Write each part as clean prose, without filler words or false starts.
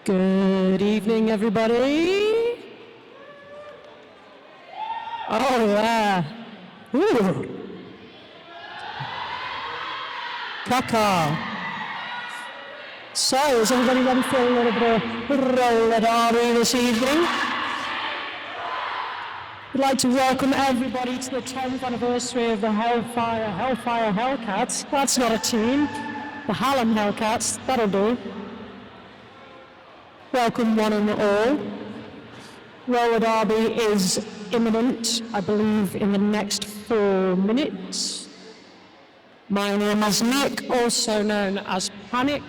Good evening, everybody. Oh, yeah. Ooh. Kaka. So, is everybody ready for a little bit of roller derby this evening? I'd like to welcome everybody to the 10th anniversary of the Hellfire Hellcats. That's not a team. The Hallam Hellcats, that'll do. Welcome one and all. Roller derby is imminent, I believe, in the next 4 minutes. My name is Nick, also known as Panic.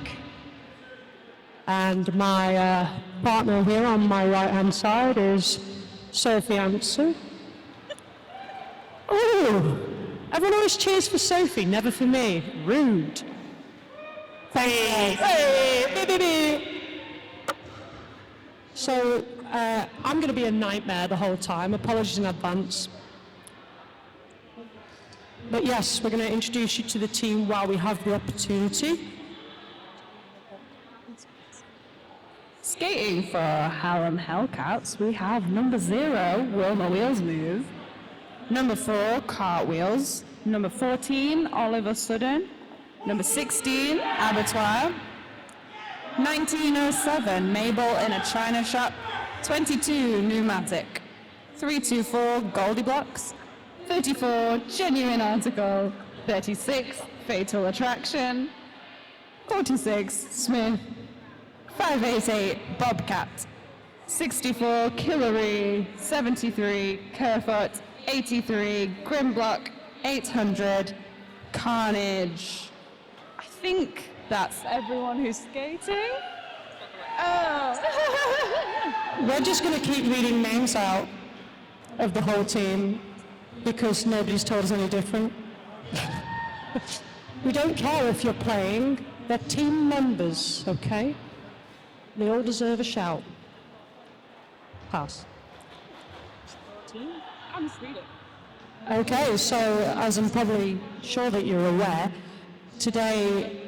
And my partner here on my right-hand side is Sophie Answer. Oh, everyone always cheers for Sophie, never for me. Rude. Hey. So, I'm going to be a nightmare the whole time. Apologies in advance. But yes, we're going to introduce you to the team while we have the opportunity. Skating for Hallam Hellcats, we have number 0, Wilma Wheels Move. Number 4, Cartwheels. Number 14, Oliver Sudden. Number 16, Abattoir. 1907, Mabel in a China Shop. 22, Pneumatic. 324, Goldie Blocks. 34, Genuine Article. 36, Fatal Attraction. 46, Smith. 588, Bobcat. 64, Killery. 73, Kerfoot. 83, Grimblock. 800, Carnage. I think that's everyone who's skating. Oh. We're just going to keep reading names out of the whole team because nobody's told us any different. We don't care if you're playing. They're team members, okay? They all deserve a shout. Pass. I'm Sweden. Okay, so as I'm probably sure that you're aware, today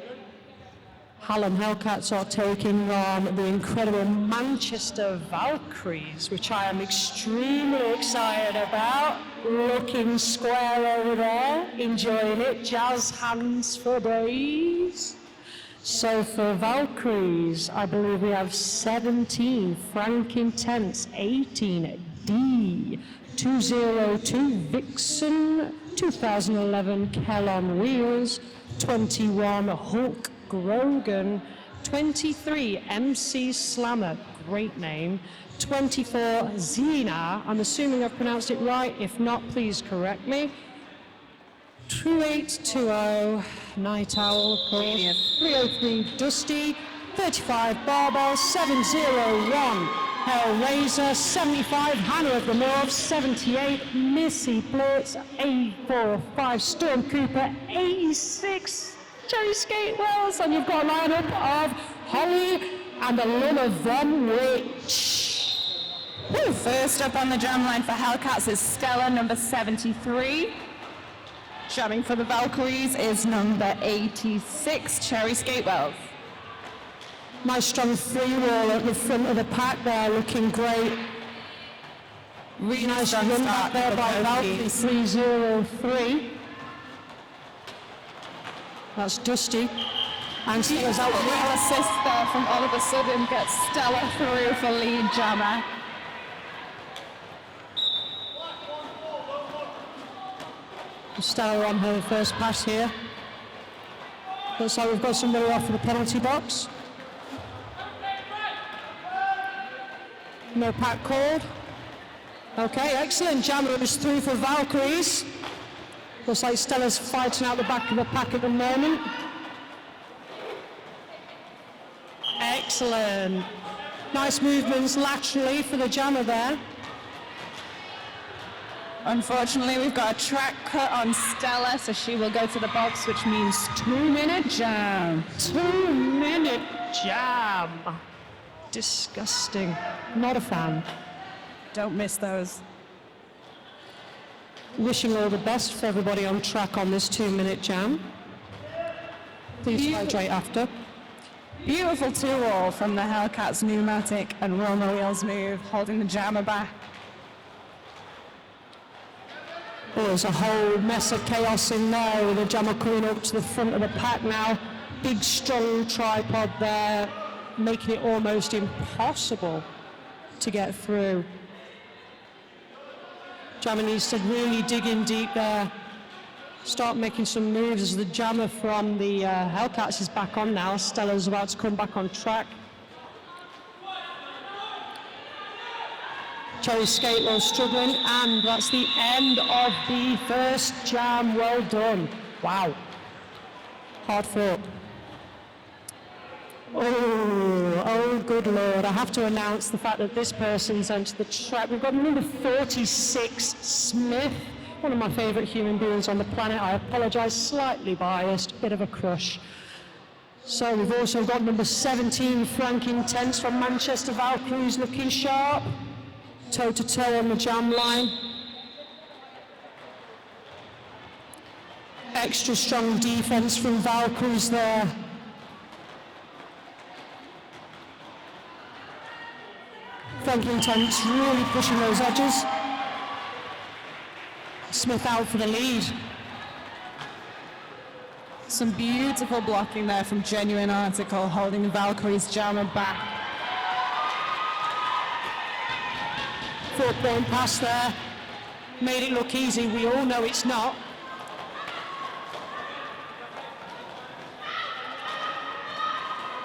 Hallam Hellcats are taking on the incredible Manchester Valkyries, which I am extremely excited about. Looking square over there, enjoying it, jazz hands for days. So for Valkyries, I believe we have 17, Frank Intense, 18, D, 202, Vixen, 2011, Kell on Wheels, 21, Hulk Grogan, 23, MC Slammer, great name, 24, Zena, I'm assuming I've pronounced it right, if not, please correct me, 2820, Night Owl, of course, 303, Dusty, 35, Barbell, 701, Hellraiser, 75, Hannah of the North, 78, Missy Blitz, 845, Storm Cooper, 86, Cherry Skate Wells, and you've got a lineup of Holly and a Luna Von Witch. Woo. First up on the jam line for Hellcats is Stella, number 73. Jamming for the Valkyries is number 86, Cherry Skate Wells. Nice strong free wall at the front of the pack there, looking great. Really Nice strong run start back there for by both Valkyrie, teams. 303. That's Dusty. And Stella's out Real there. assist there from Oliver Sudden gets Stella through for lead jammer. Stella on her first pass here. Looks like we've got somebody off for the penalty box. No pack called. Okay, excellent. Jammer is through for Valkyries. Looks like Stella's fighting out the back of the pack at the moment. Excellent. Nice movements laterally for the jammer there. Unfortunately, we've got a track cut on Stella, so she will go to the box, which means 2-minute jam. 2-minute jam. Disgusting. Not a fan. Don't miss those. Wishing all the best for everybody on track on this 2-minute jam. Please hydrate after. Beautiful two-all from the Hellcats pneumatic and Wilma wheels move, holding the jammer back. Oh, there's a whole mess of chaos in there with the jammer coming up to the front of the pack now. Big strong tripod there, making it almost impossible to get through. Jammer needs to really dig in deep there, start making some moves as the jammer from the Hellcats is back on now. Stella's about to come back on track. Cherry Skatewell struggling, and that's the end of the first jam. Well done. Wow. Hard fought. Oh, good Lord. I have to announce the fact that this person's entered the track. We've got number 46, Smith, one of my favourite human beings on the planet. I apologise, slightly biased, bit of a crush. So we've also got number 17, Frank Intense from Manchester Valkyries, looking sharp. Toe-to-toe on the jam line. Extra strong defense from Valkyries there. Frank Intense really pushing those edges. Smith out for the lead. Some beautiful blocking there from Genuine Article, holding the Valkyries jammer back. 4-point pass there. Made it look easy. We all know it's not.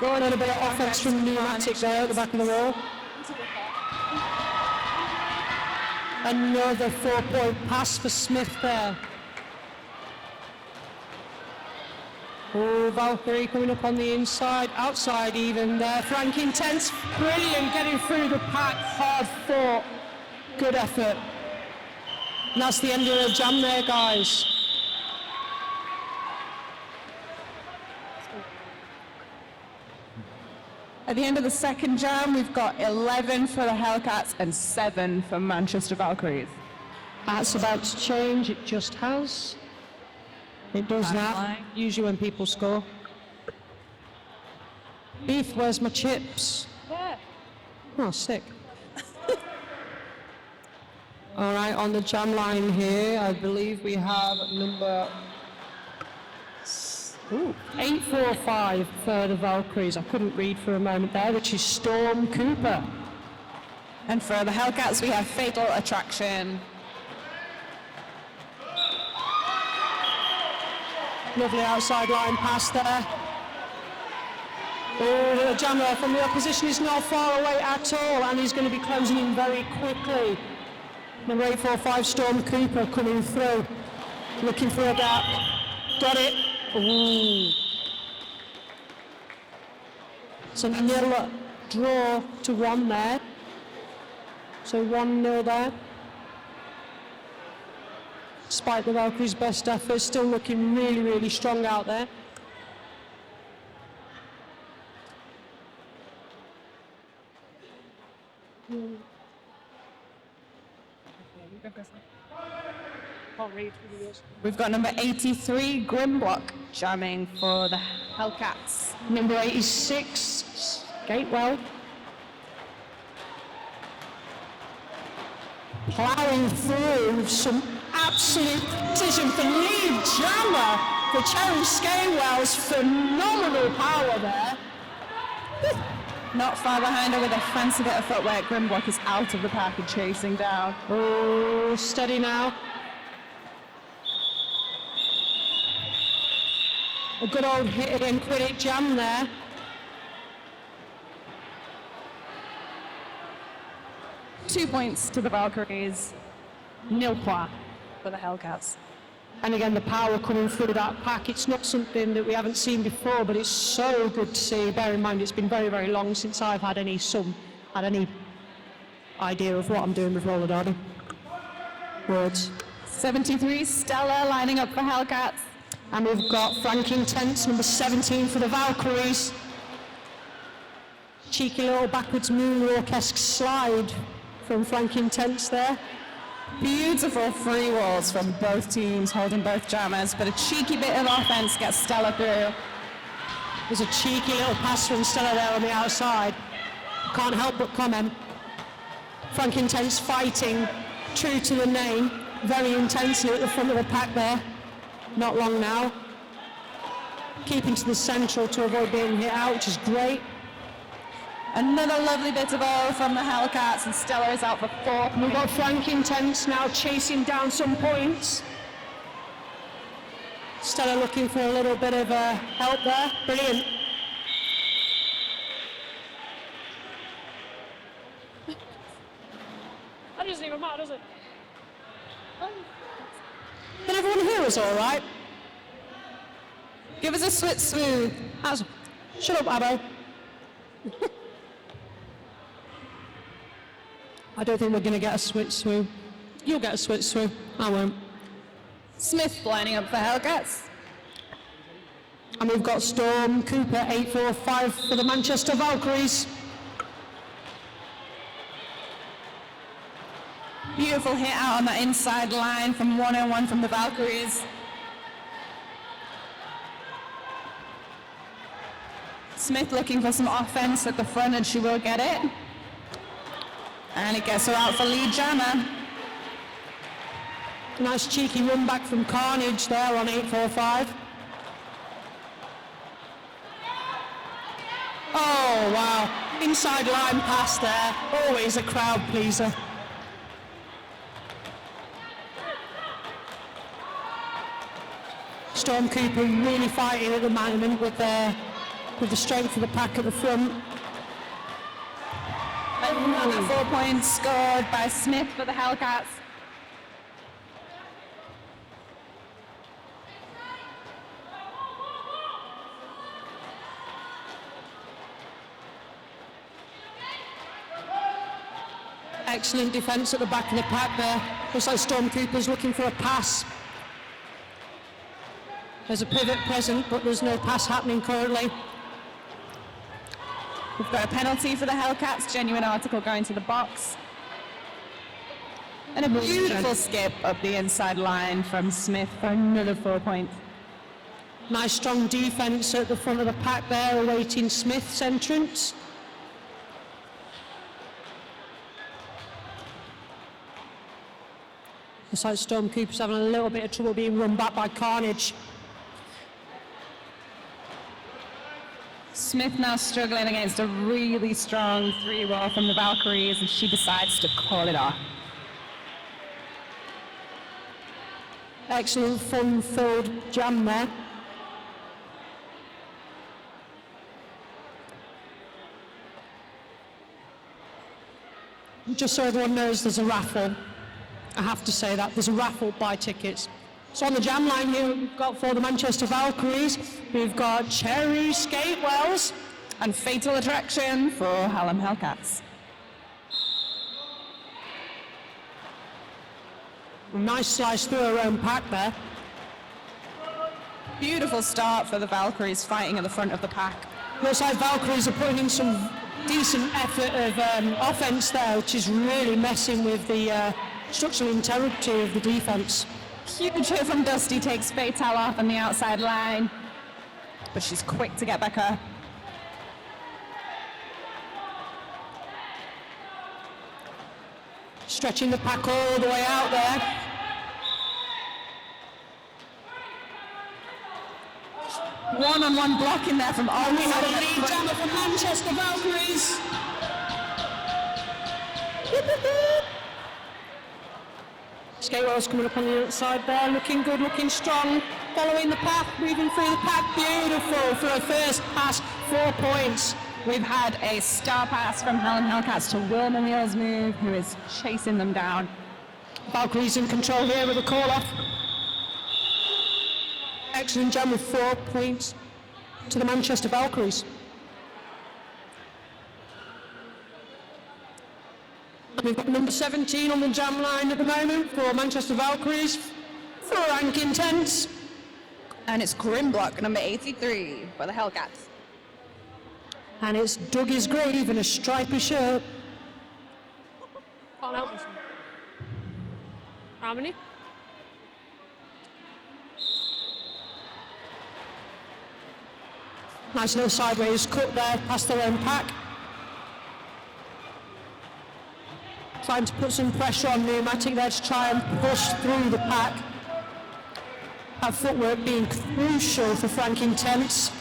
Going on a bit of offense from Pneumatic there at the back of the wall. Another 4-point pass for Smith there. Oh, Valkyrie coming up on the inside, outside even there. Frank Intense, brilliant, getting through the pack, hard fought, good effort. And that's the end of the jam there, guys. At the end of the second jam, we've got 11 for the Hellcats and 7 for Manchester Valkyries. That's about to change, it just has. It does that, usually when people score. Beef, where's my chips? Yeah. Oh, sick. All right, on the jam line here, I believe we have number 845 for the Valkyries. I couldn't read for a moment there, which is Storm Cooper. And for the Hellcats, we have Fatal Attraction. Lovely outside line pass there. Oh, the jammer from the opposition is not far away at all, and he's going to be closing in very quickly. Number 845, Storm Cooper coming through, looking for a gap. Got it. Ooh. It's a nil draw to 1 there. So 1-0 there. Despite the Valkyries' best efforts, still looking really, really strong out there. We've got number 83, Grimblock, jamming for the Hellcats. Number 86, Gatewell. Plowing through some absolute precision for lead jammer for Cherry Skatewell's phenomenal power there. Not far behind her with a fancy bit of footwork. Grimblock is out of the pack and chasing down. Oh, steady now. A good old hit it and quit it jam there. Two points to the Valkyries. Nil point for the Hellcats. And again, the power coming through that pack, it's not something that we haven't seen before, but it's so good to see. Bear in mind, it's been very, very long since I've had any idea of what I'm doing with roller derby. Words. 73, Stella lining up for Hellcats. And we've got Frank Intense, number 17 for the Valkyries. Cheeky little backwards moonwalk-esque slide from Frank Intense there. Beautiful free walls from both teams, holding both jammers, but a cheeky bit of offense gets Stella through. There's a cheeky little pass from Stella there on the outside. Can't help but comment. Frank Intense fighting, true to the name, very intensely at the front of the pack there. Not long now. Keeping to the central to avoid being hit out, which is great. Another lovely bit of ball from the Hellcats, and Stella is out for 4. We've got Frank Intense now chasing down some points. Stella looking for a little bit of help there. Brilliant. That doesn't even matter, does it? Can everyone hear us all right? Give us a switch smooth. Shut up, Abbo. I don't think we're going to get a switch through. You'll get a switch through. I won't. Smith lining up for Hellcats. And we've got Storm Cooper 845 for the Manchester Valkyries. Beautiful hit out on that inside line from 101 from the Valkyries. Smith looking for some offense at the front, and she will get it. And it gets her out for lead jammer. Nice cheeky run back from Carnage there on 845. Oh, wow. Inside line pass there. Always a crowd pleaser. Storm Cooper really fighting at the moment with the strength of the pack at the front. Another 4 points scored by Smith for the Hellcats. Excellent defence at the back of the pack there. Looks like Storm Cooper's looking for a pass. There's a pivot present, but there's no pass happening currently. We've got a penalty for the Hellcats, genuine article going to the box. And a beautiful skip up the inside line from Smith for another 4 points. Nice strong defence at the front of the pack there, awaiting Smith's entrance. Looks like Storm Cooper's having a little bit of trouble being run back by Carnage. Smith now struggling against a really strong 3-roll from the Valkyries, and she decides to call it off. Excellent fun-filled jam there. Just so everyone knows, there's a raffle. I have to say that. There's a raffle, buy tickets. So on the jam line here, we've got for the Manchester Valkyries, we've got Cherry Skatewells And Fatal Attraction for Hallam Hellcats. Nice slice through her own pack there. Beautiful start for the Valkyries fighting at the front of the pack. Looks like Valkyries are putting in some decent effort of offense there, which is really messing with the structural integrity of the defense. Huge hit from Dusty takes Fatal off on the outside line, but she's quick to get back up. Stretching the pack all the way out there. One-on-one block in there from all. We have a lead jammer from Manchester Valkyries. Skatewell's coming up on the outside there, looking good, looking strong, following the path, moving through the pack, beautiful for a first pass, 4 points. We've had a star pass from Hallam Hellcats to Wilma Meals Move, who is chasing them down. Valkyries in control here with the call-off. Excellent jam with 4 points to the Manchester Valkyries. We've got number 17 on the jam line at the moment for Manchester Valkyries, for Rank Intense. And it's Grimblock, number 83, for the Hellcats. And it's Dougie's Grave in a stripy shirt. Can't help myself. How many? Nice little sideways cut there, past their own pack. Trying to put some pressure on Pneumatic there to try and push through the pack. That footwork being crucial for Frank Intense.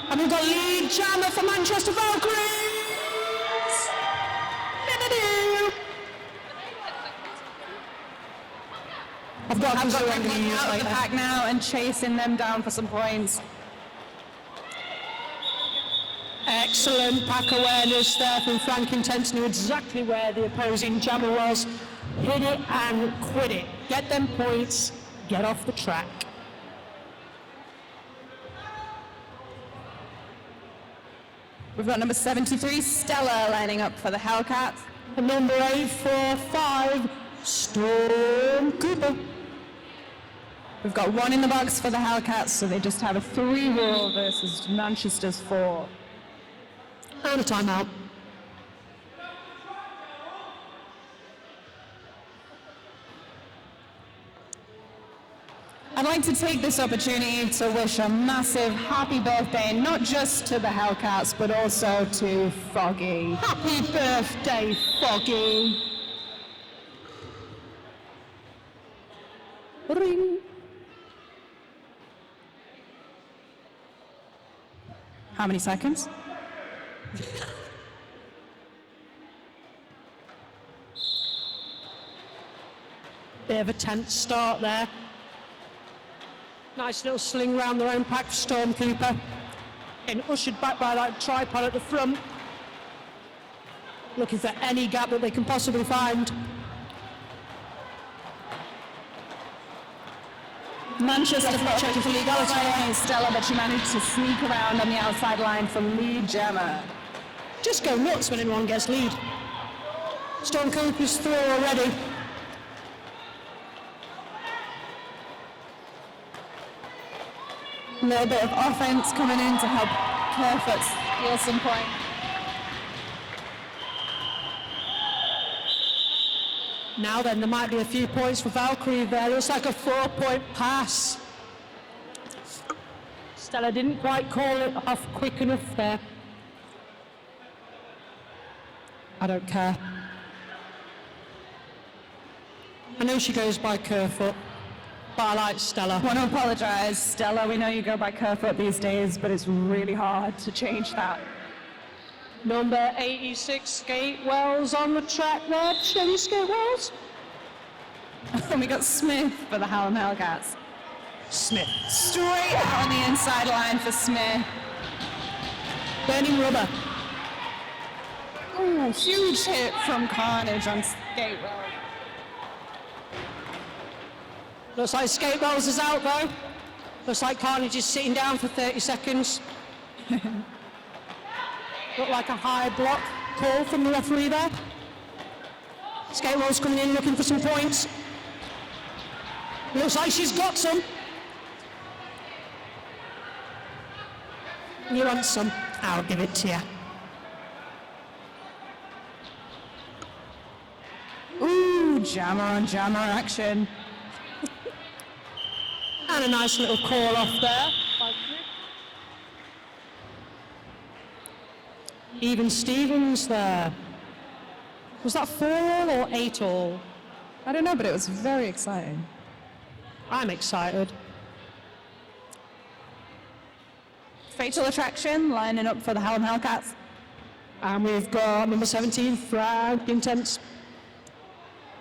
And we've got lead jammer for Manchester Valkyries! I've got Out of the pack now and chasing them down for some points. Excellent pack awareness there from Frank Intense, knew exactly where the opposing jammer was. Hit it and quit it. Get them points, get off the track. We've got number 73, Stella, lining up for the Hellcats. And number 845, Storm Cooper. We've got 1 in the box for the Hellcats, so they just have a 3 rule versus Manchester's 4. And a timeout. I'd like to take this opportunity to wish a massive happy birthday, not just to the Hellcats, but also to Foggy. Happy birthday, Foggy. Ring. How many seconds? Bit of a tense start there. Nice little sling round their own pack for Stormkeeper. And ushered back by that tripod at the front. Looking for any gap that they can possibly find. Manchester checking for legality. Stella, but she managed to sneak around on the outside line for lead jammer. Just go nuts when anyone gets lead. Stormkeeper's through already. A little bit of offense coming in to help Kerfoot steal some point. Now then, there might be a few points for Valkyrie there. Looks like a 4-point pass. Stella didn't quite call it off quick enough there. I don't care. I know she goes by Kerfoot, but I like Stella. I want to apologise, Stella. We know you go by Kerfoot these days, but it's really hard to change that. Number 86, Skatewells on the track there. Chevy Skatewells. And we got Smith for the Hallam Hellcats. Smith. Straight out on the inside line for Smith. Burning rubber. Ooh, huge hit from Carnage on Skatewell. Looks like Skatewells is out though. Looks like Carnage is sitting down for 30 seconds. Looked like a high block call from the referee there. Skatewell's coming in looking for some points. Looks like she's got some. You want some? I'll give it to you. Ooh, jammer on jammer action. And a nice little call off there. Even Stevens there. Was that 4-all or 8-all? I don't know, but it was very exciting. I'm excited. Fatal Attraction lining up for the Hallam Hellcats. And we've got number 17, Frank Intense.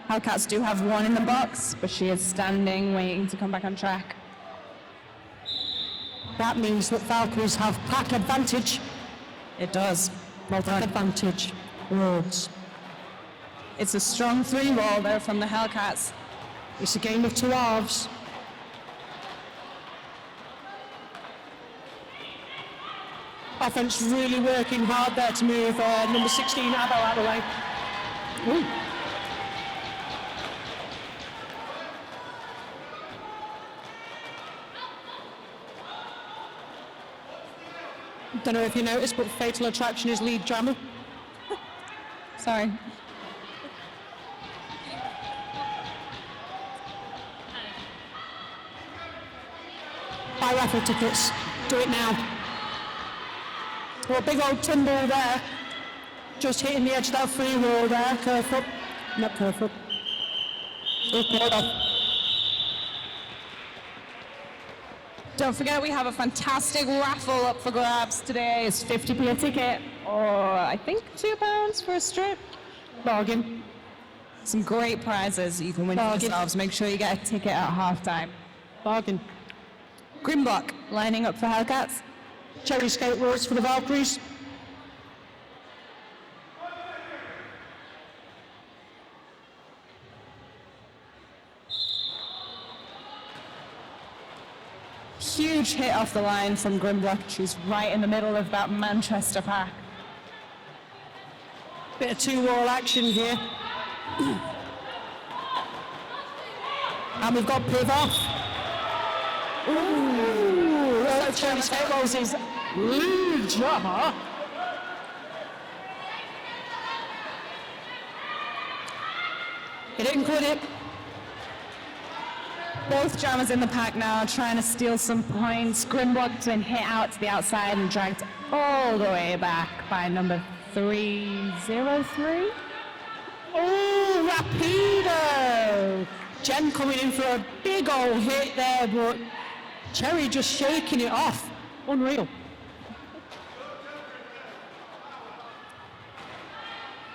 Hellcats do have 1 in the box, but she is standing, waiting to come back on track. That means that Valkyries have pack advantage. It does. Well done. Advantage. Rules. It's a strong 3 roll there from the Hellcats. It's a game of 2 halves. Offense really working hard there to move number 16 Abbo out of the way. Ooh. Don't know if you noticed, but Fatal Attraction is lead jammer. Sorry. buy raffle tickets. Do it now. Well, big old tumble there. Just hitting the edge of that free roll there. Careful. Not careful. Just pull it off. Don't forget we have a fantastic raffle up for grabs today. It's 50p a ticket, or I think £2 for a strip. Bargain. Some great prizes you can win for Bargain. yourselves. Make sure you get a ticket at halftime. Bargain. Grimlock lining up for Hellcats. Cherry skate wheels for the Valkyries. Huge hit off the line from Grimlock. She's right in the middle of that Manchester pack. Bit of two-wall action here. And we've got Piv off. Ooh, that Cherry skate wheels is lead jammer. He didn't quit it. Both jammers in the pack now, trying to steal some points. Grimlock's been hit out to the outside and dragged all the way back by number 303. Oh, Rapido! Jen coming in for a big old hit there, but Cherry just shaking it off. Unreal.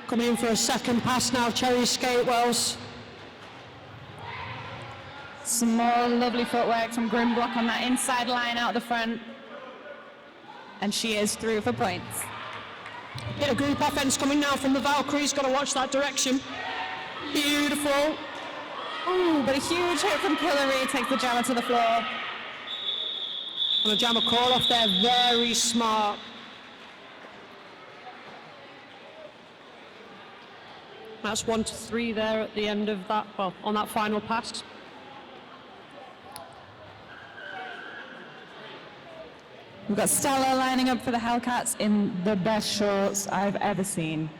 Coming in for a second pass now, Cherry Skatewells. Some more lovely footwork from Grimlock on that inside line out the front. And she is through for points. Bit of group offense coming now from the Valkyries. Got to watch that direction. Beautiful. Ooh, but a huge hit from Killary takes the jammer to the floor. And the jammer call off there, very smart. That's 1 to 3 there at the end of that, well, on that final pass. We've got Stella lining up for the Hellcats in the best shorts I've ever seen.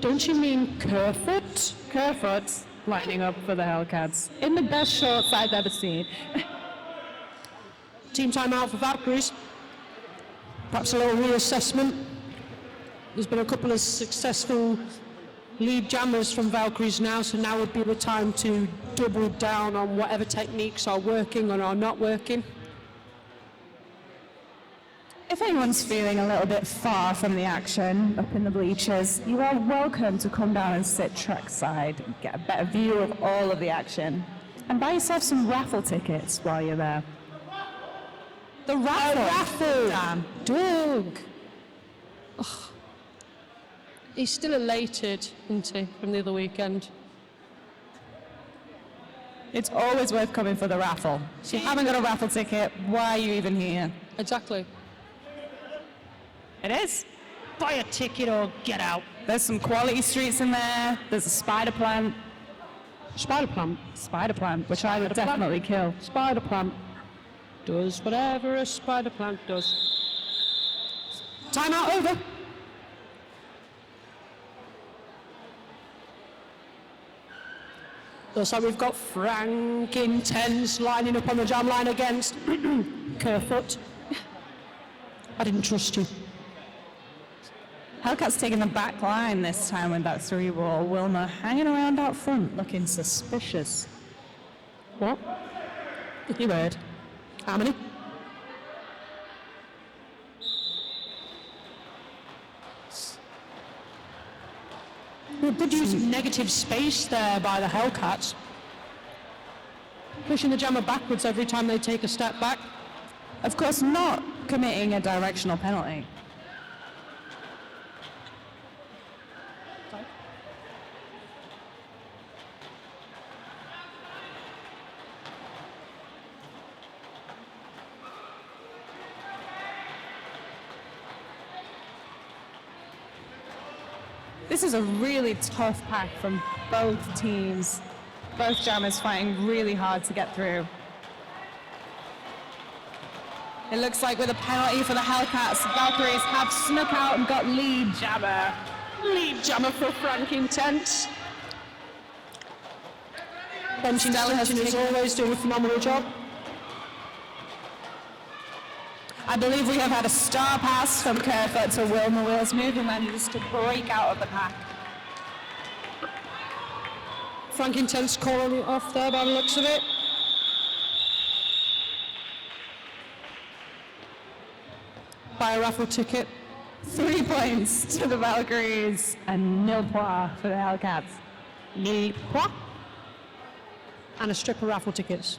Don't you mean Kerfoot? Kerfoot lining up for the Hellcats in the best shorts I've ever seen. Team timeout for Valkyries. Perhaps a little reassessment. There's been a couple of successful lead jammers from Valkyries now, so now would be the time to double down on whatever techniques are working or are not working. If anyone's feeling a little bit far from the action up in the bleachers, you are welcome to come down and sit trackside and get a better view of all of the action. And buy yourself some raffle tickets while you're there. The raffle! Raffle! Dan. Doug! Ugh. He's still elated, isn't he, from the other weekend? It's always worth coming for the raffle. If you haven't got a raffle ticket, why are you even here? Exactly. It is. Buy a ticket or get out. There's some quality streets in there. There's a spider plant. Spider plant. Spider plant, which I would definitely kill. Spider plant does whatever a spider plant does. Timeout over. Looks like we've got Frank Intense lining up on the jam line against Kerfoot. I didn't trust you. Hellcat's taking the back line this time with that 3-ball. Wilma hanging around out front, looking suspicious. What? You heard. How many? Good use of negative space there by the Hellcats. Pushing the jammer backwards every time they take a step back. Of course, not committing a directional penalty. This is a really tough pack from both teams. Both jammers fighting really hard to get through. It looks like with a penalty for the Hellcats, Valkyries have snuck out and got lead jammer. Lead jammer for Frank Intense. Benching Stella has Stitching as taken- always doing a phenomenal job. I believe we have had a star pass from Kerfoot to Wilma Wheels Move, who manages to break out of the pack. Frank Intense calling it off there by the looks of it. Buy a raffle ticket. 3 points to the Valkyries and nil points for the Hellcats. Nil points. And a strip of raffle tickets.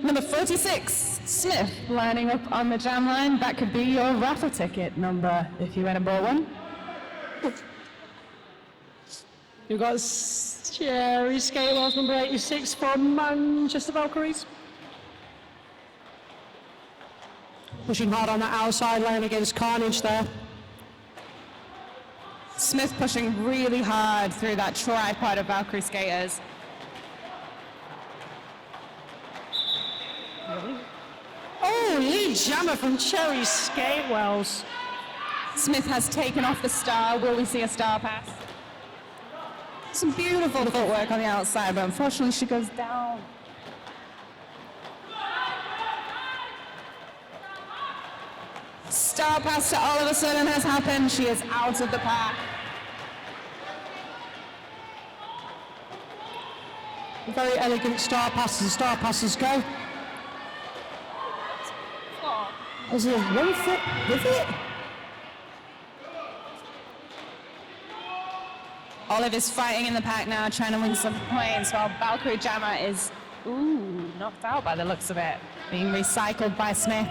Number 46, Smith, lining up on the jam line. That could be your raffle ticket number if you went and bought one. You've got Cherry Skatewells number 86 for Manchester Valkyries. Pushing hard on the outside lane against Carnage there. Smith pushing really hard through that tripod of Valkyrie skaters. Oh, lead jammer from Cherry Skatewells. Smith has taken off the star. Will we see a star pass? Some beautiful footwork on the outside, but unfortunately she goes down. Star pass to all of a sudden has happened. She is out of the pack. Very elegant star passes. Star passes go. Is it 1 foot with it? Olive is fighting in the pack now, trying to win some points, while Valkyrie Jammer is, knocked out by the looks of it, being recycled by Smith.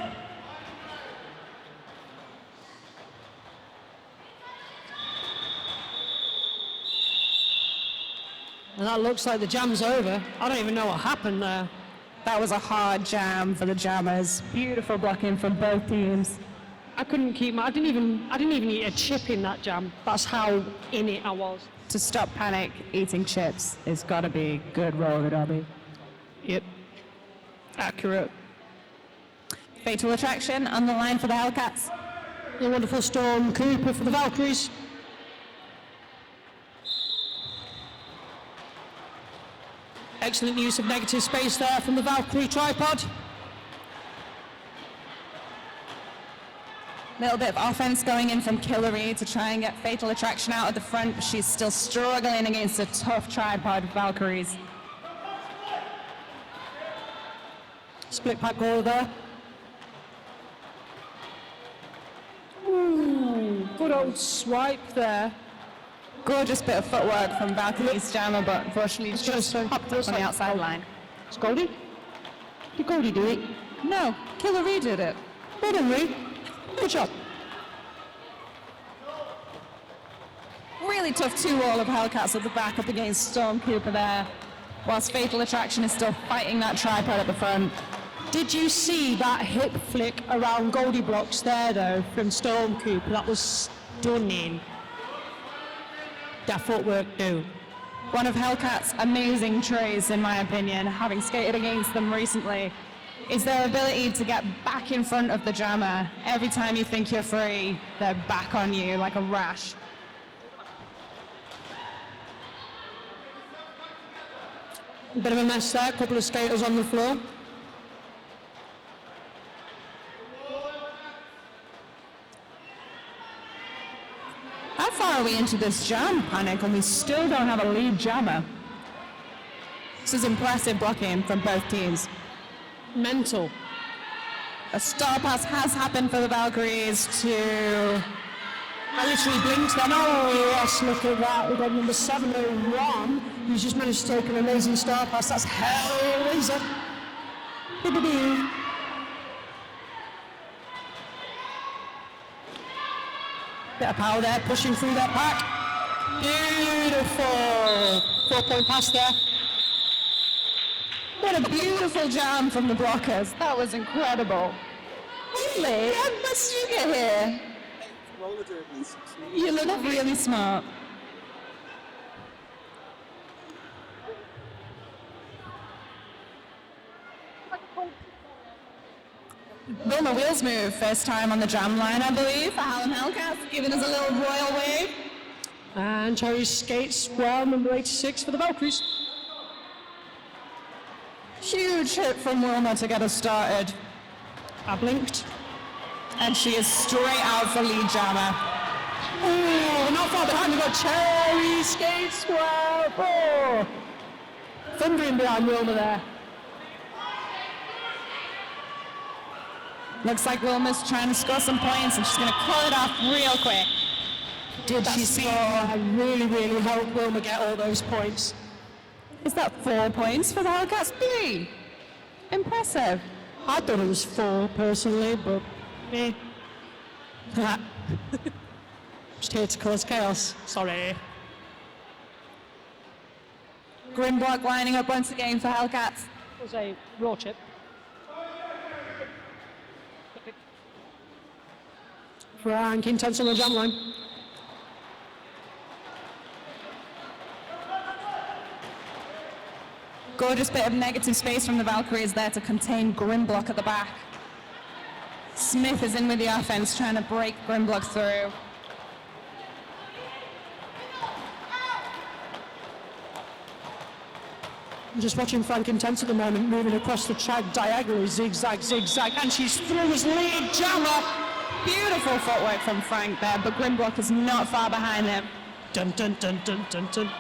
And that looks like the jam's over. I don't even know what happened there. That was a hard jam for the Jammers. Beautiful blocking from both teams. I couldn't keep my, I didn't even eat a chip in that jam. That's how in it I was. To stop panic, eating chips has got to be good roller derby. Yep. Accurate. Fatal Attraction on the line for the Hellcats. The wonderful Storm Cooper for the Valkyries. Excellent use of negative space there from the Valkyrie tripod. Little bit of offense going in from Killary to try and get Fatal Attraction out of the front, but she's still struggling against a tough tripod Valkyries. Split pack goal there. Ooh, good old swipe there. Gorgeous bit of footwork from Valkyrie's jammer, but unfortunately just popped up on the outside line. It's Goldie? Did Goldie do it? No, Killary did it. Well done, Ree. Good job. Really tough 2-wall of Hellcats at the back up against Storm Cooper there, whilst Fatal Attraction is still fighting that tripod at the front. Did you see that hip flick around Goldie blocks there, though, from Storm Cooper? That was stunning. That footwork, too. One of Hellcats' amazing traits, in my opinion, having skated against them recently, is their ability to get back in front of the jammer. Every time you think you're free, they're back on you like a rash. A bit of a mess there, a couple of skaters on the floor. How far are we into this jam, Panic, and we still don't have a lead jammer? This is impressive blocking from both teams. Mental. A star pass has happened for the Valkyries to... I literally blinked then. Oh, yes, look at that. We've got number 701, who's just managed to take an amazing star pass. That's Hellraiser. Bee-bee-bee. Bit of power there, pushing through that pack. Beautiful. 4-point pass there. What a beautiful jam from the blockers. That was incredible. Really? How much did you get here? Roller derbies. You look really smart. Wilma Wheels Move, first time on the jam line, I believe, for Hallam Hellcats, giving us a little royal wave. And Cherry skates well, number 86 for the Valkyries. Huge hit from Wilma to get us started. I blinked. And she is straight out for lead jammer. Oh, not far behind. We've got Cherry Skate Square. Oh. Thundering behind Wilma there. Looks like Wilma's trying to score some points and she's going to call it off real quick. Did she score? I really, really hope Wilma get all those points. Is that 4 points for the Hellcats? 3. Impressive. I thought it was 4 personally, but me. Just here to cause chaos. Sorry. Grimblock lining up once again for Hellcats. It was a raw chip. Frank intense on the jump line. Gorgeous bit of negative space from the Valkyries there to contain Grimblock at the back. Smith is in with the offense, trying to break Grimblock through. I'm just watching Frank Intense at the moment, moving across the track diagonally, zigzag, zigzag, and she's through his lead jammer. Beautiful footwork from Frank there, but Grimblock is not far behind him. Dun dun dun dun dun dun.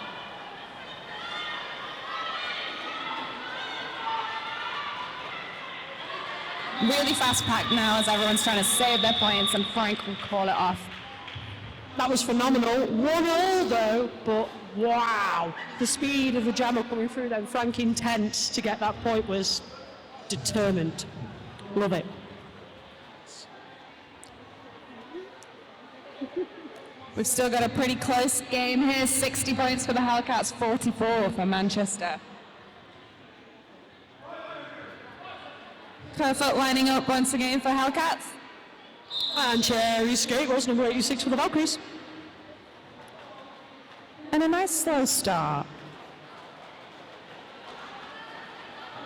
Really fast pack now as everyone's trying to save their points and Frank will call it off. That was phenomenal. 1-1 though, but wow. The speed of the jammer coming through then, Frank Intense to get that point was determined. Love it. We've still got a pretty close game here. 60 points for the Hellcats, 44 for Manchester. Kerfoot lining up once again for Hellcats. And Cherry Skate was number 86 for the Valkyries. And a nice slow start,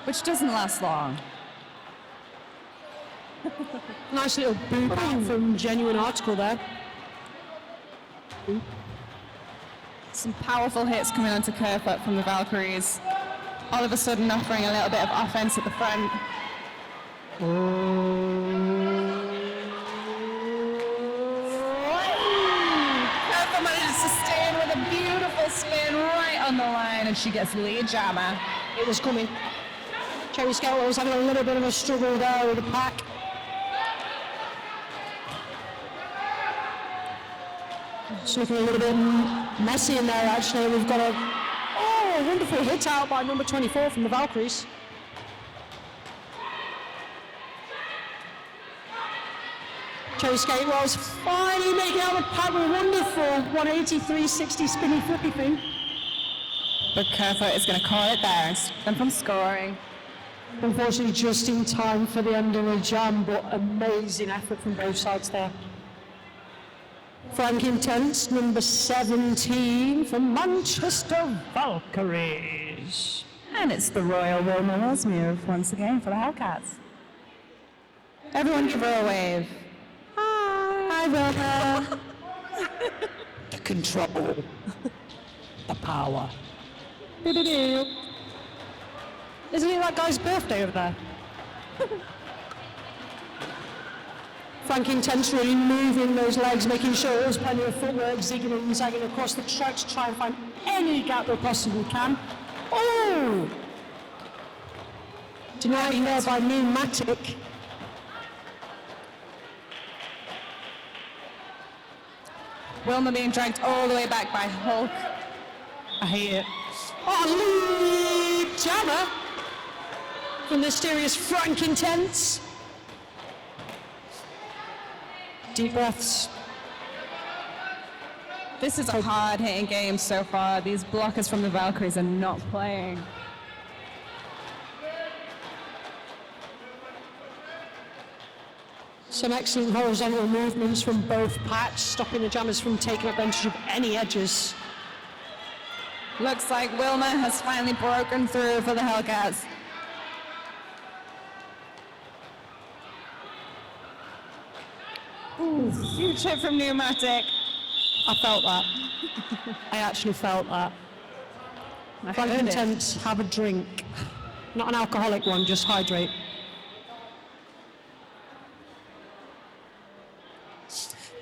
which doesn't last long. Nice little boop out from Genuine Article there. Some powerful hits coming onto Kerfoot from the Valkyries. All of a sudden offering a little bit of offense at the front. Kerfoot manages to stay in with a beautiful spin right on the line, and she gets lead jammer. It was coming. Cherry Skate was having a little bit of a struggle there with the pack. It's looking a little bit messy in there actually. We've got a wonderful hit out by number 24 from the Valkyries. Cherry Skate was finally making out the pack with a wonderful 180-360 spinny flippy thing. But Kerfoot is going to call it there and stop them from scoring. Unfortunately just in time for the end of the jam, but amazing effort from both sides there. Frank Intense, number 17 from Manchester Valkyries. And it's the Royal Wilma Wells move once again for the Hellcats. Everyone give her a wave. Hi, Wilma. The control. The power. Isn't it that guy's birthday over there? Frank Intense really moving those legs, making sure there's plenty of footwork, zigging and zagging across the track to try and find any gap they possibly can. Oh! Denied there by Pneumatic. Wilma being dragged all the way back by Hulk. I hate it. Oh, lead jammer from the mysterious Frank Intense. Deep breaths. This is a hard-hitting game so far. These blockers from the Valkyries are not playing. Some excellent horizontal movements from both packs, stopping the jammers from taking advantage of any edges. Looks like Wilma has finally broken through for the Hellcats. Ooh, huge hit from Pneumatic. I felt that. I actually felt that. I Frank heard it. Intense, have a drink. Not an alcoholic one, just hydrate.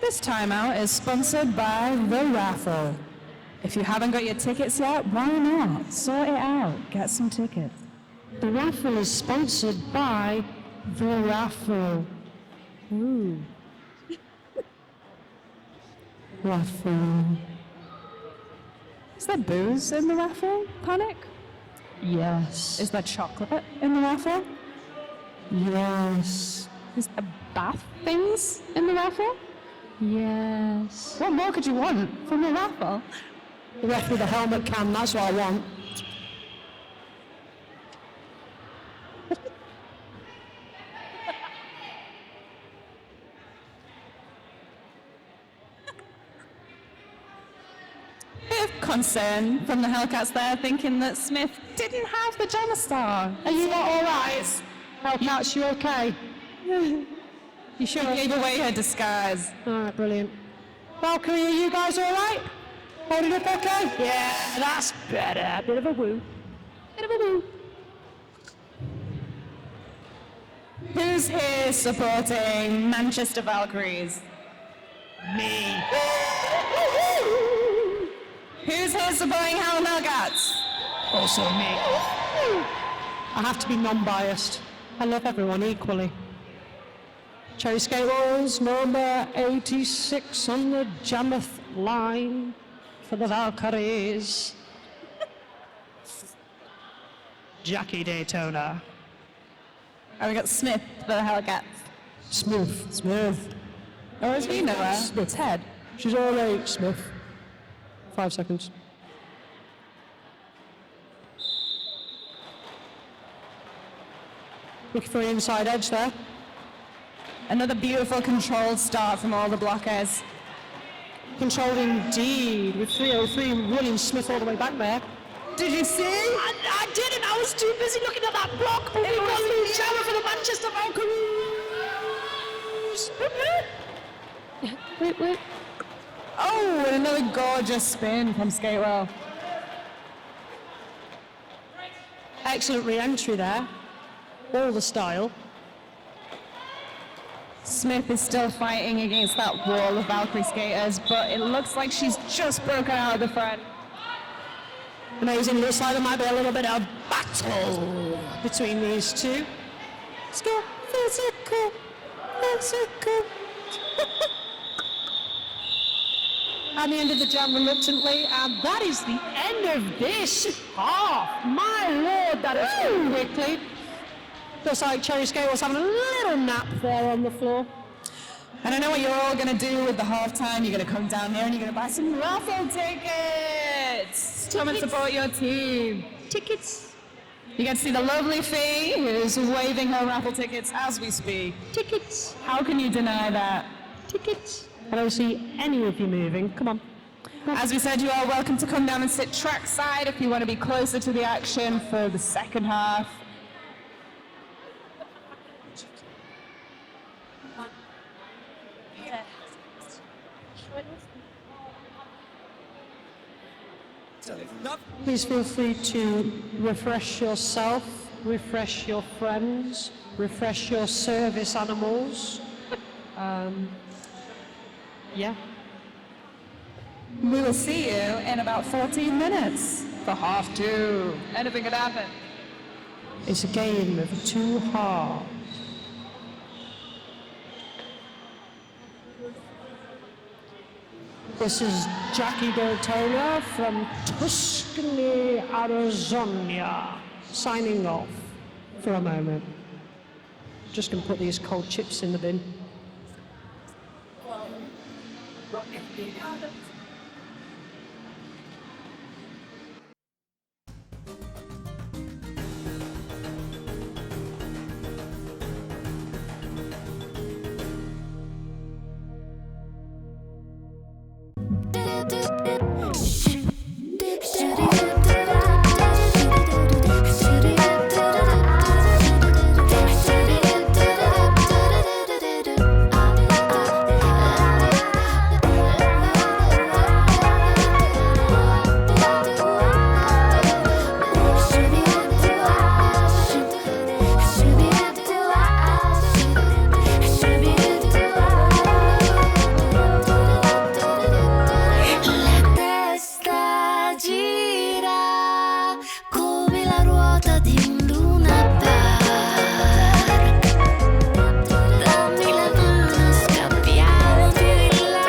This timeout is sponsored by The Raffle. If you haven't got your tickets yet, why not? Sort it out. Get some tickets. The raffle is sponsored by The Raffle. Ooh. Raffle. Is there booze in the raffle, Panic? Yes. Is there chocolate in the raffle? Yes. Is there bath things in the raffle? Yes. What more could you want from the raffle? The ref with the helmet cam, that's what I want. Bit of concern from the Hellcats there, thinking that Smith didn't have the Jammer Star. Are you not alright? Hellcats, you okay? You sure? She gave away her disguise. Alright, brilliant. Valkyrie, are you guys alright? Holding up okay? Yeah, that's better. Bit of a woo. Bit of a woo. Who's here supporting Manchester Valkyries? Me. Who's here supporting Hallam Hellcats? Also me. I have to be non-biased. I love everyone equally. Cherry Skate Rolls, number 86 on the Jammoth line for the Valkyries. Jackie Daytona. And we got Smith for the Hellcats. Smith. Oh, is he nowhere? Smith. Ted. She's all right, Smith. 5 seconds. Looking for the inside edge there. Another beautiful controlled start from all the blockers. Controlled indeed, with 303 running Smith all the way back there. Did you see? I didn't, I was too busy looking at that block, but we got the jammer for the Manchester Valkyries. Wait. Oh, and another gorgeous spin from Skatewell. Excellent re-entry there. All the style. Smith is still fighting against that wall of Valkyrie skaters, but it looks like she's just broken out of the front. Amazing, looks like there might be a little bit of battle between these two. Let's go, physical. And the end of the jam reluctantly, and that is the end of this half. My lord, that is going quickly. Looks like Cherry Skate was having a little nap there on the floor. And I know what you're all going to do with the halftime. You're going to come down here and you're going to buy some raffle tickets. Come and support your team. Tickets. You get to see the lovely Fee, who's waving her raffle tickets as we speak. Tickets. How can you deny that? Tickets. I don't see any of you moving. Come on. As we said, you are welcome to come down and sit trackside if you want to be closer to the action for the second half. Please feel free to refresh yourself, refresh your friends, refresh your service animals. Yeah. We will see you in about 14 minutes for half two. Anything could happen. It's a game of two halves. This is Jackie Daytona from Tuscany, Arizona, signing off for a moment. Just gonna put these cold chips in the bin. ruota di un Luna Park. Dammi la mano, scappiamo più in là.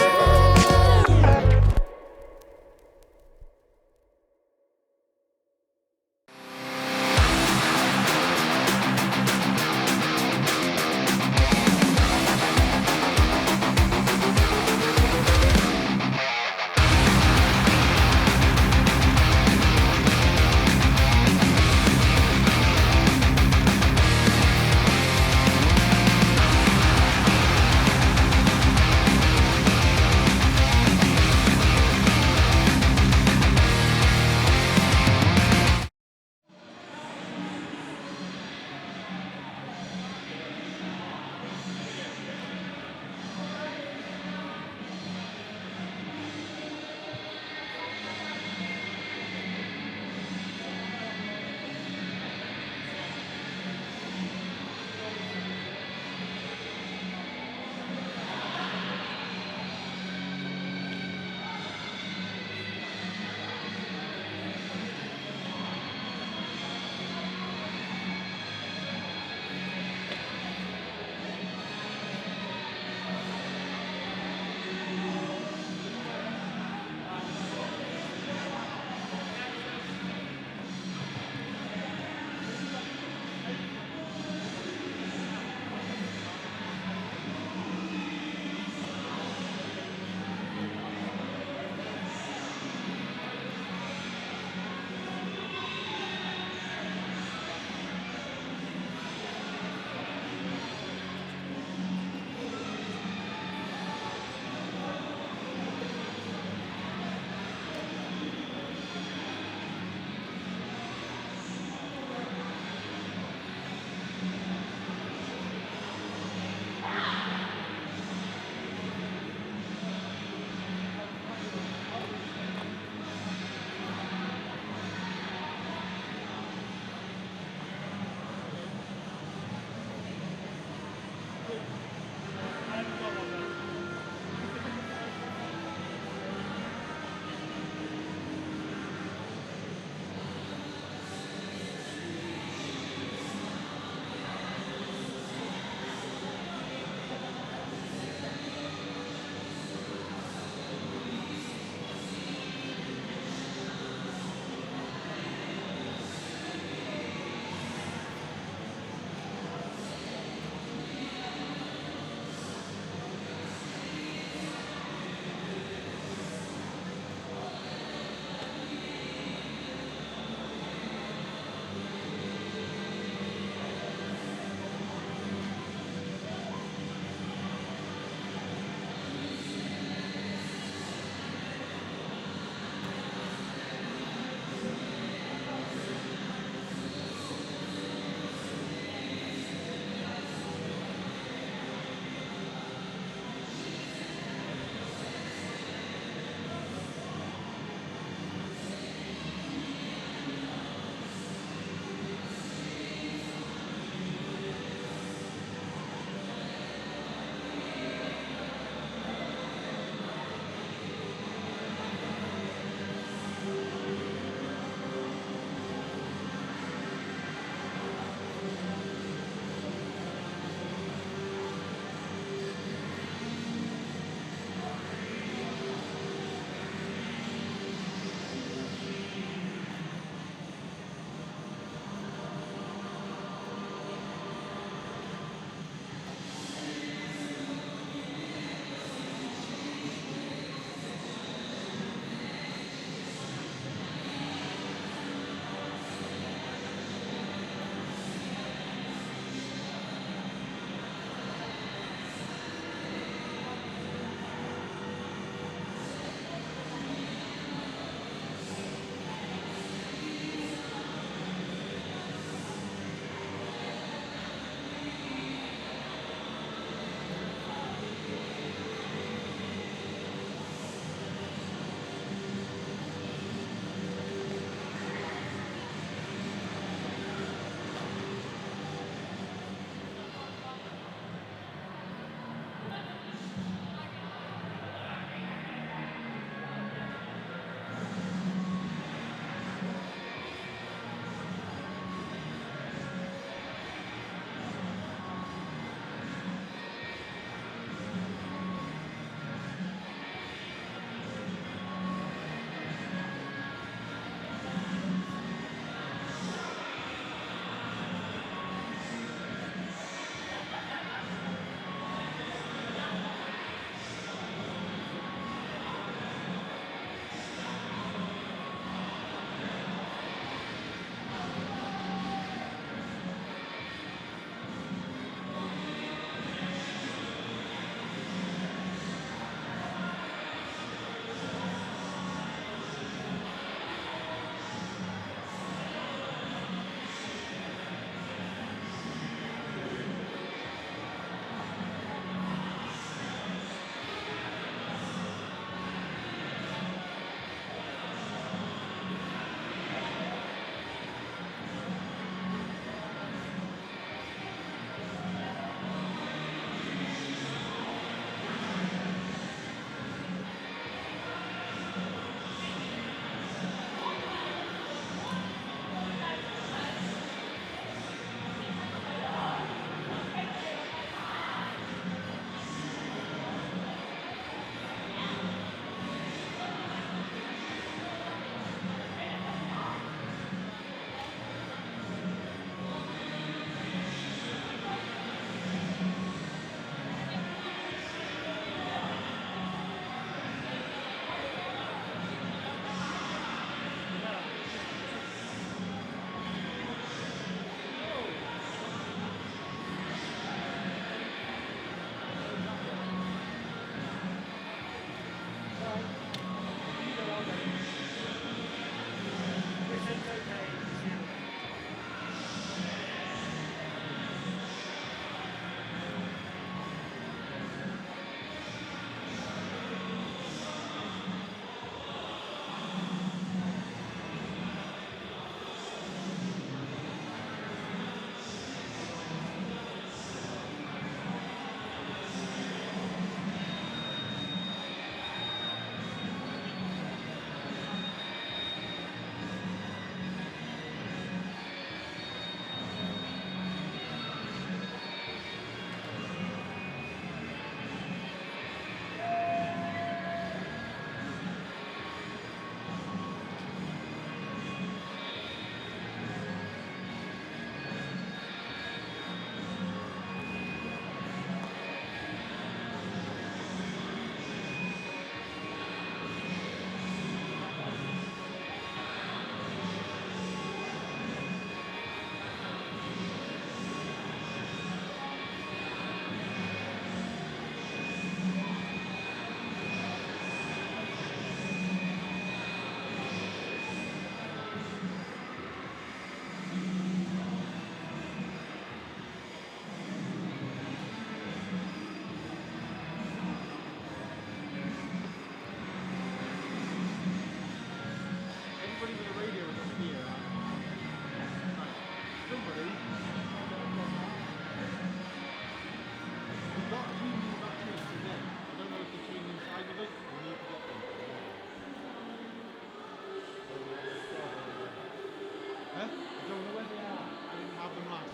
I don't know where they are. I didn't have them last.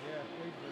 Yeah, please do.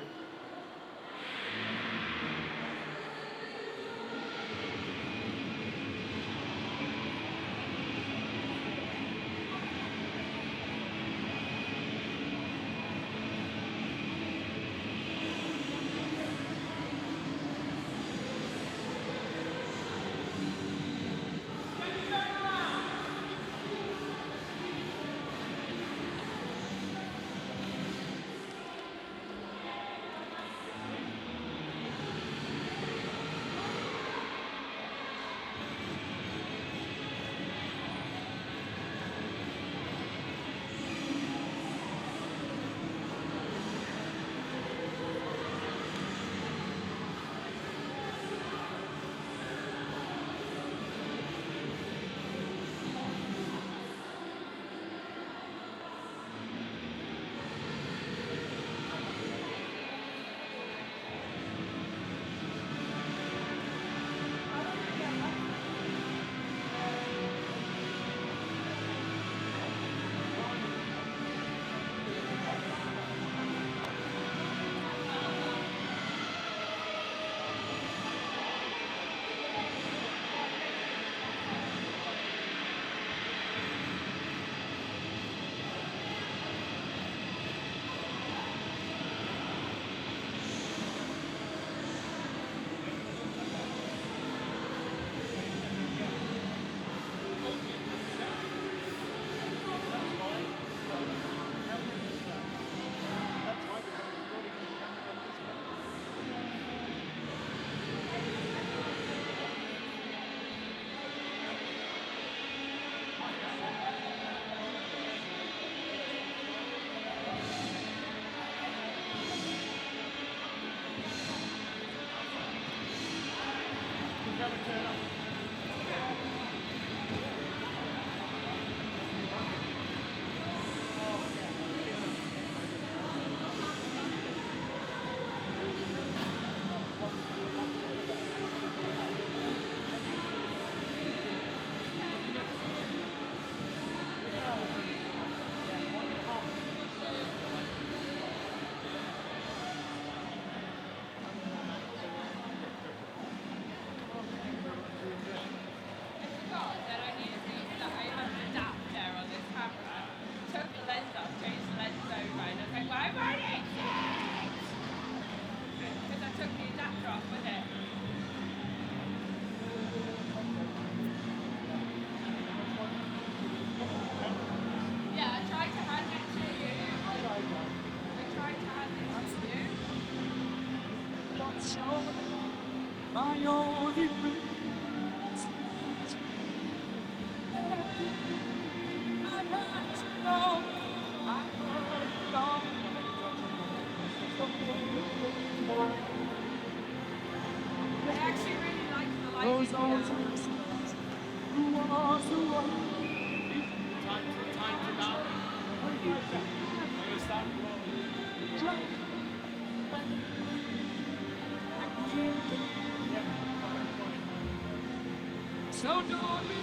So don't be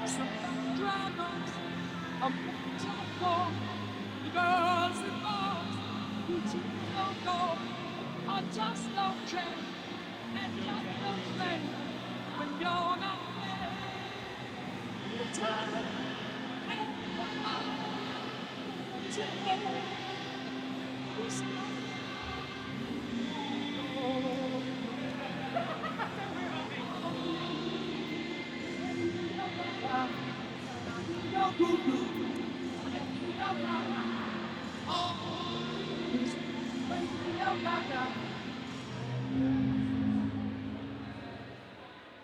some dragons, a war, the girls and boys, who don't know, I just don't care, and just don't play when you're not there. The time and the heart to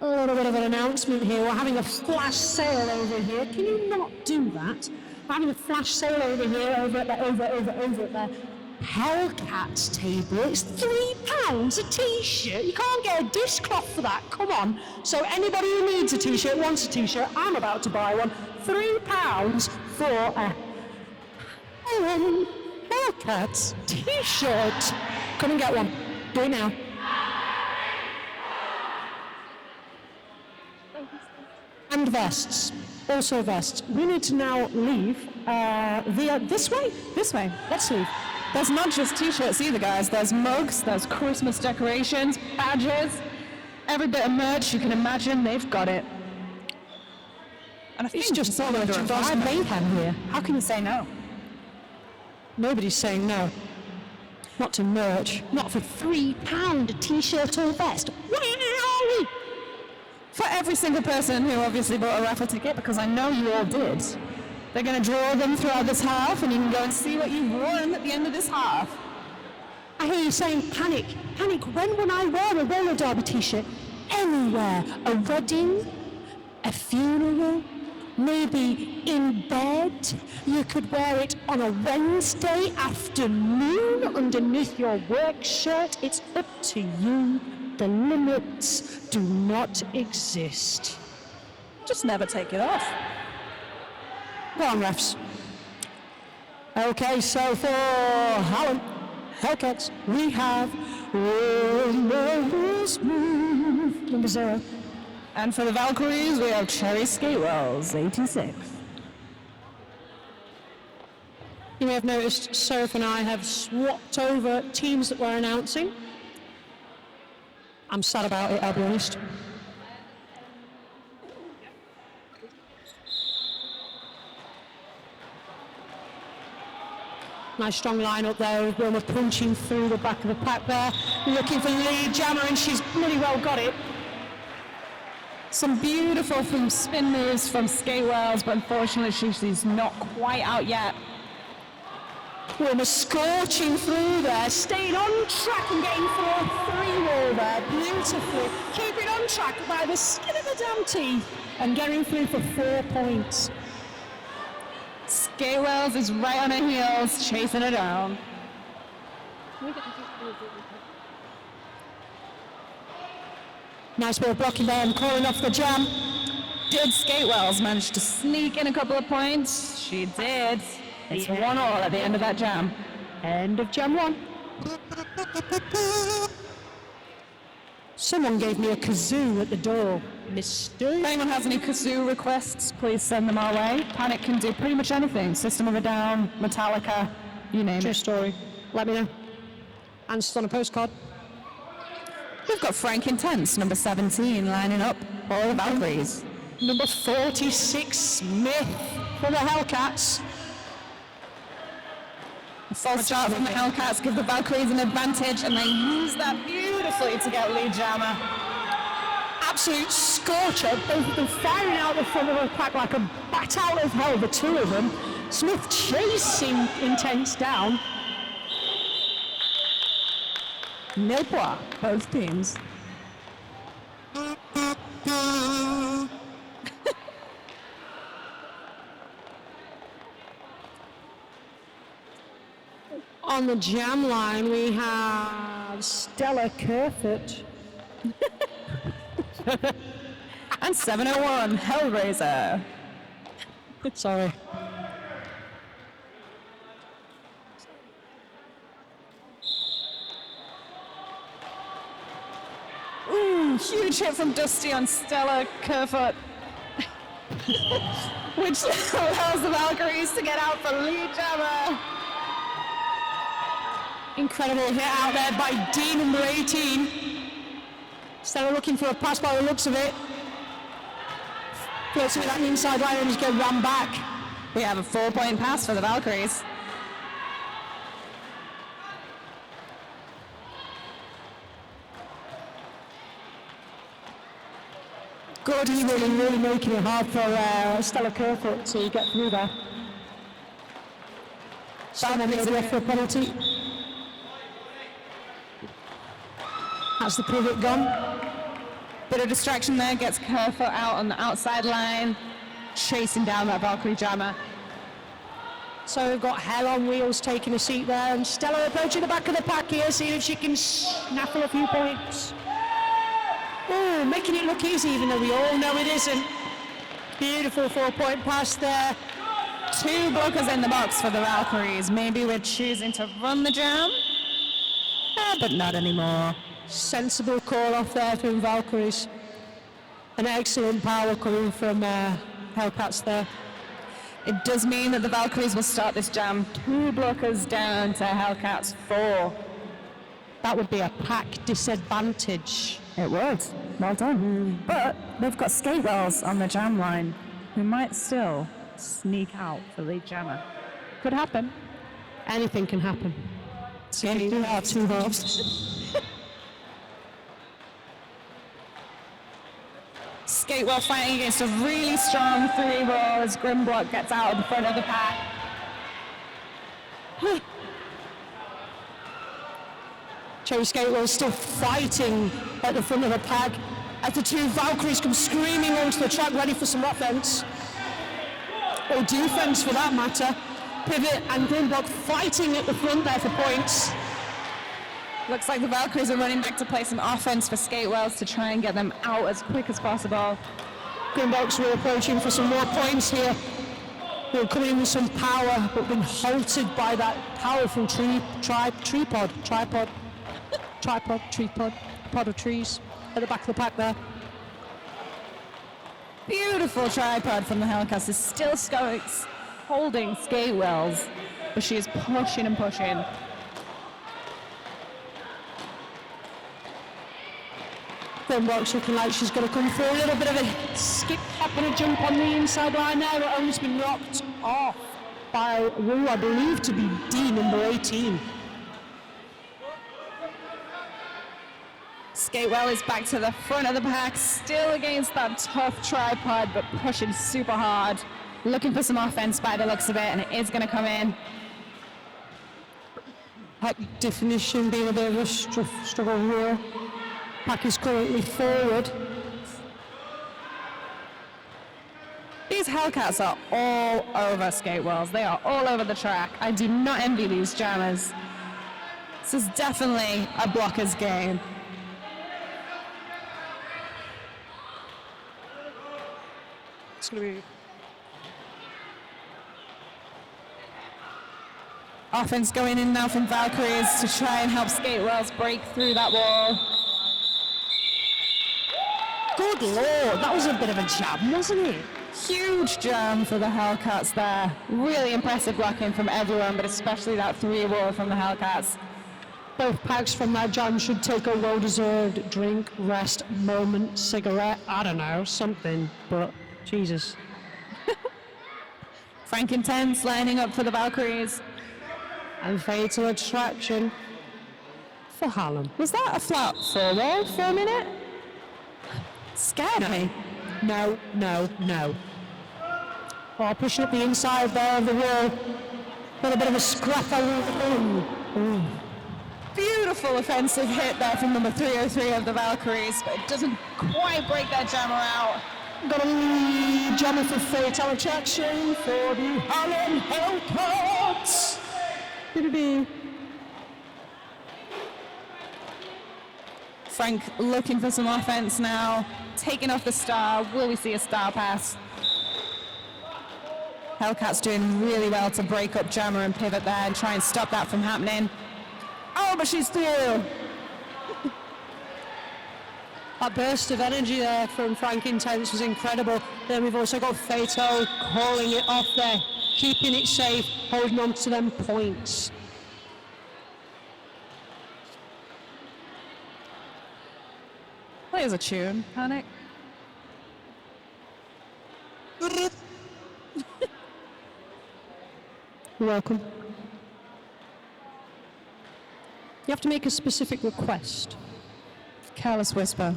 A little bit of an announcement here. We're having a flash sale over here. Can you not do that? We're having a flash sale over here, over at the Hellcats table. It's £3 a t-shirt. You can't get a dishcloth for that. Come on. So anybody who needs a t-shirt, wants a t-shirt, I'm about to buy one. £3 for a Hellcats t-shirt. Come and get one. Do it now. And vests. also vests. We need to now leave via this way. This way. Let's leave. There's not just t-shirts either, guys. There's mugs, there's Christmas decorations, badges, every bit of merch you can imagine, they've got it. And I think It's just all under a merchandise vibe. mayhem here. How can you say no? Nobody's saying no. Not to merch. Not for £3 a t-shirt or vest. Wow! For every single person who obviously bought a raffle ticket, because I know you all did, they're going to draw them throughout this half, and you can go and see what you've won at the end of this half. I hear you saying panic. Panic. When will I wear a roller derby t-shirt? Anywhere. A wedding, a funeral, maybe in bed. You could wear it on a Wednesday afternoon underneath your work shirt. It's up to you. The limits do not exist. Just never take it off. Go on, refs. Okay, so for Hallam Hellcats, we have number 0. And for the Valkyries, we have Cherry Skatewells, 86. You may have noticed Soph and I have swapped over teams that we're announcing. I'm sad about it, I'll be honest. Nice strong line up there with Wilma punching through the back of the pack there, looking for lead jammer, and she's really well got it. Some beautiful from spin moves from Skatewells, but unfortunately she's not quite out yet. Wilma scorching through there, staying on track and getting for a 3-wall there, beautifully. Keeping on track by the skin of the damn teeth and getting through for 4 points. Skatewells is right on her heels, chasing her down. Nice bit of blocking there and calling off the jam. Did Skatewells manage to sneak in a couple of points? She did. It's 1-1 at the end of that jam. End of jam 1. Someone gave me a kazoo at the door. Mistake. If anyone has any kazoo requests, please send them our way. Panic can do pretty much anything. System of a Down, Metallica, you name True it. story. Let me know. Answers on a postcard. We've got Frank Intense, number 17, lining up for the Valkyries. Number 46, Smith for the Hellcats. A false start from the Hellcats give the Valkyries an advantage, and they use that beautifully to get lead jammer. Absolute scorcher, both of them firing out the front of the pack like a bat out of hell, the two of them. Smith chasing Intense down. Nil point, both teams. On the jam line, we have Stella Kerfoot. And 701, Hellraiser. Sorry. Ooh, huge hit from Dusty on Stella Kerfoot. Which allows the Valkyries to get out for lead jammer. Incredible hit out there by D number 18. Stella looking for a pass by the looks of it. Floats with that inside line and just get run back. We have a 4-point pass for the Valkyries. Good, really making it hard for Stella Kerfoot to get through there. Simon made it for a penalty. That's the pivot gone. Bit of distraction there, gets Kerfoot out on the outside line, chasing down that Valkyrie jammer. So we've got Hell on Wheels taking a seat there, and Stella approaching the back of the pack here, seeing if she can snaffle a few points. Oh, making it look easy, even though we all know it isn't. Beautiful 4-point pass there. 2 blockers in the box for the Valkyries. Maybe we're choosing to run the jam, but not anymore. Sensible call off there from Valkyries. An excellent power coming from Hellcats there. It does mean that the Valkyries will start this jam 2 blockers down to Hellcats 4. That would be a pack disadvantage. It would. Well done. But they've got Skatewells on the jam line, who might still sneak out for lead jammer. Could happen. Anything can happen. Anything. Our two halves. Skatewell fighting against a really strong 3-roll as Grimblock gets out of the front of the pack. Cherry Skatewell still fighting at the front of the pack as the two Valkyries come screaming onto the track ready for some offense. Or defense for that matter. Pivot and Grimblock fighting at the front there for points. Looks like the Valkyries are running back to play some offense for Skatewells to try and get them out as quick as possible. Grimblock's were approaching for some more points here. They were coming in with some power, but been halted by that powerful tripod of trees at the back of the pack there. Beautiful tripod from the Hellcats is still holding Skatewells, but she is pushing and pushing. Grimblock's looking like she's going to come through a little bit of a skip, hop and a jump on the inside line there, but only been knocked off by Wu, I believe to be D, number 18. Skatewell is back to the front of the pack, still against that tough tripod, but pushing super hard. Looking for some offense by the looks of it, and it is going to come in. Pack definition being a bit of a struggle here. Pack is currently forward. These Hellcats are all over Skatewells. They are all over the track. I do not envy these jammers. This is definitely a blocker's game. It's going to be Offense going in now from Valkyries to try and help Skatewells break through that wall. good lord, that was a bit of a jam, wasn't it? Huge jam for the Hellcats there. Really impressive blocking from everyone, but especially that 3-wall from the Hellcats. Both packs from that jam should take a well-deserved drink, rest, moment, cigarette, I don't know, something, but Jesus. Frank Intense lining up for the Valkyries. And fatal attraction for Hallam. Was that a flat 4-wall for a minute? Scared me. No. Oh, pushing up the inside there of the wall. Got a bit of a scrap. Beautiful offensive hit there from number 303 of the Valkyries, but it doesn't quite break that jammer out. Got a lead jammer for fatal attraction for the Hallam Hellcats. Frank looking for some offense now, taking off the star. Will we see a star pass? Hellcats doing really well to break up jammer and pivot there and try and stop that from happening. Oh, but she's through. That burst of energy there from Frank Intense was incredible. Then we've also got Fato calling it off there, keeping it safe, holding on to them points. Play as a tune, Panic. You're welcome. You have to make a specific request. Careless Whisper.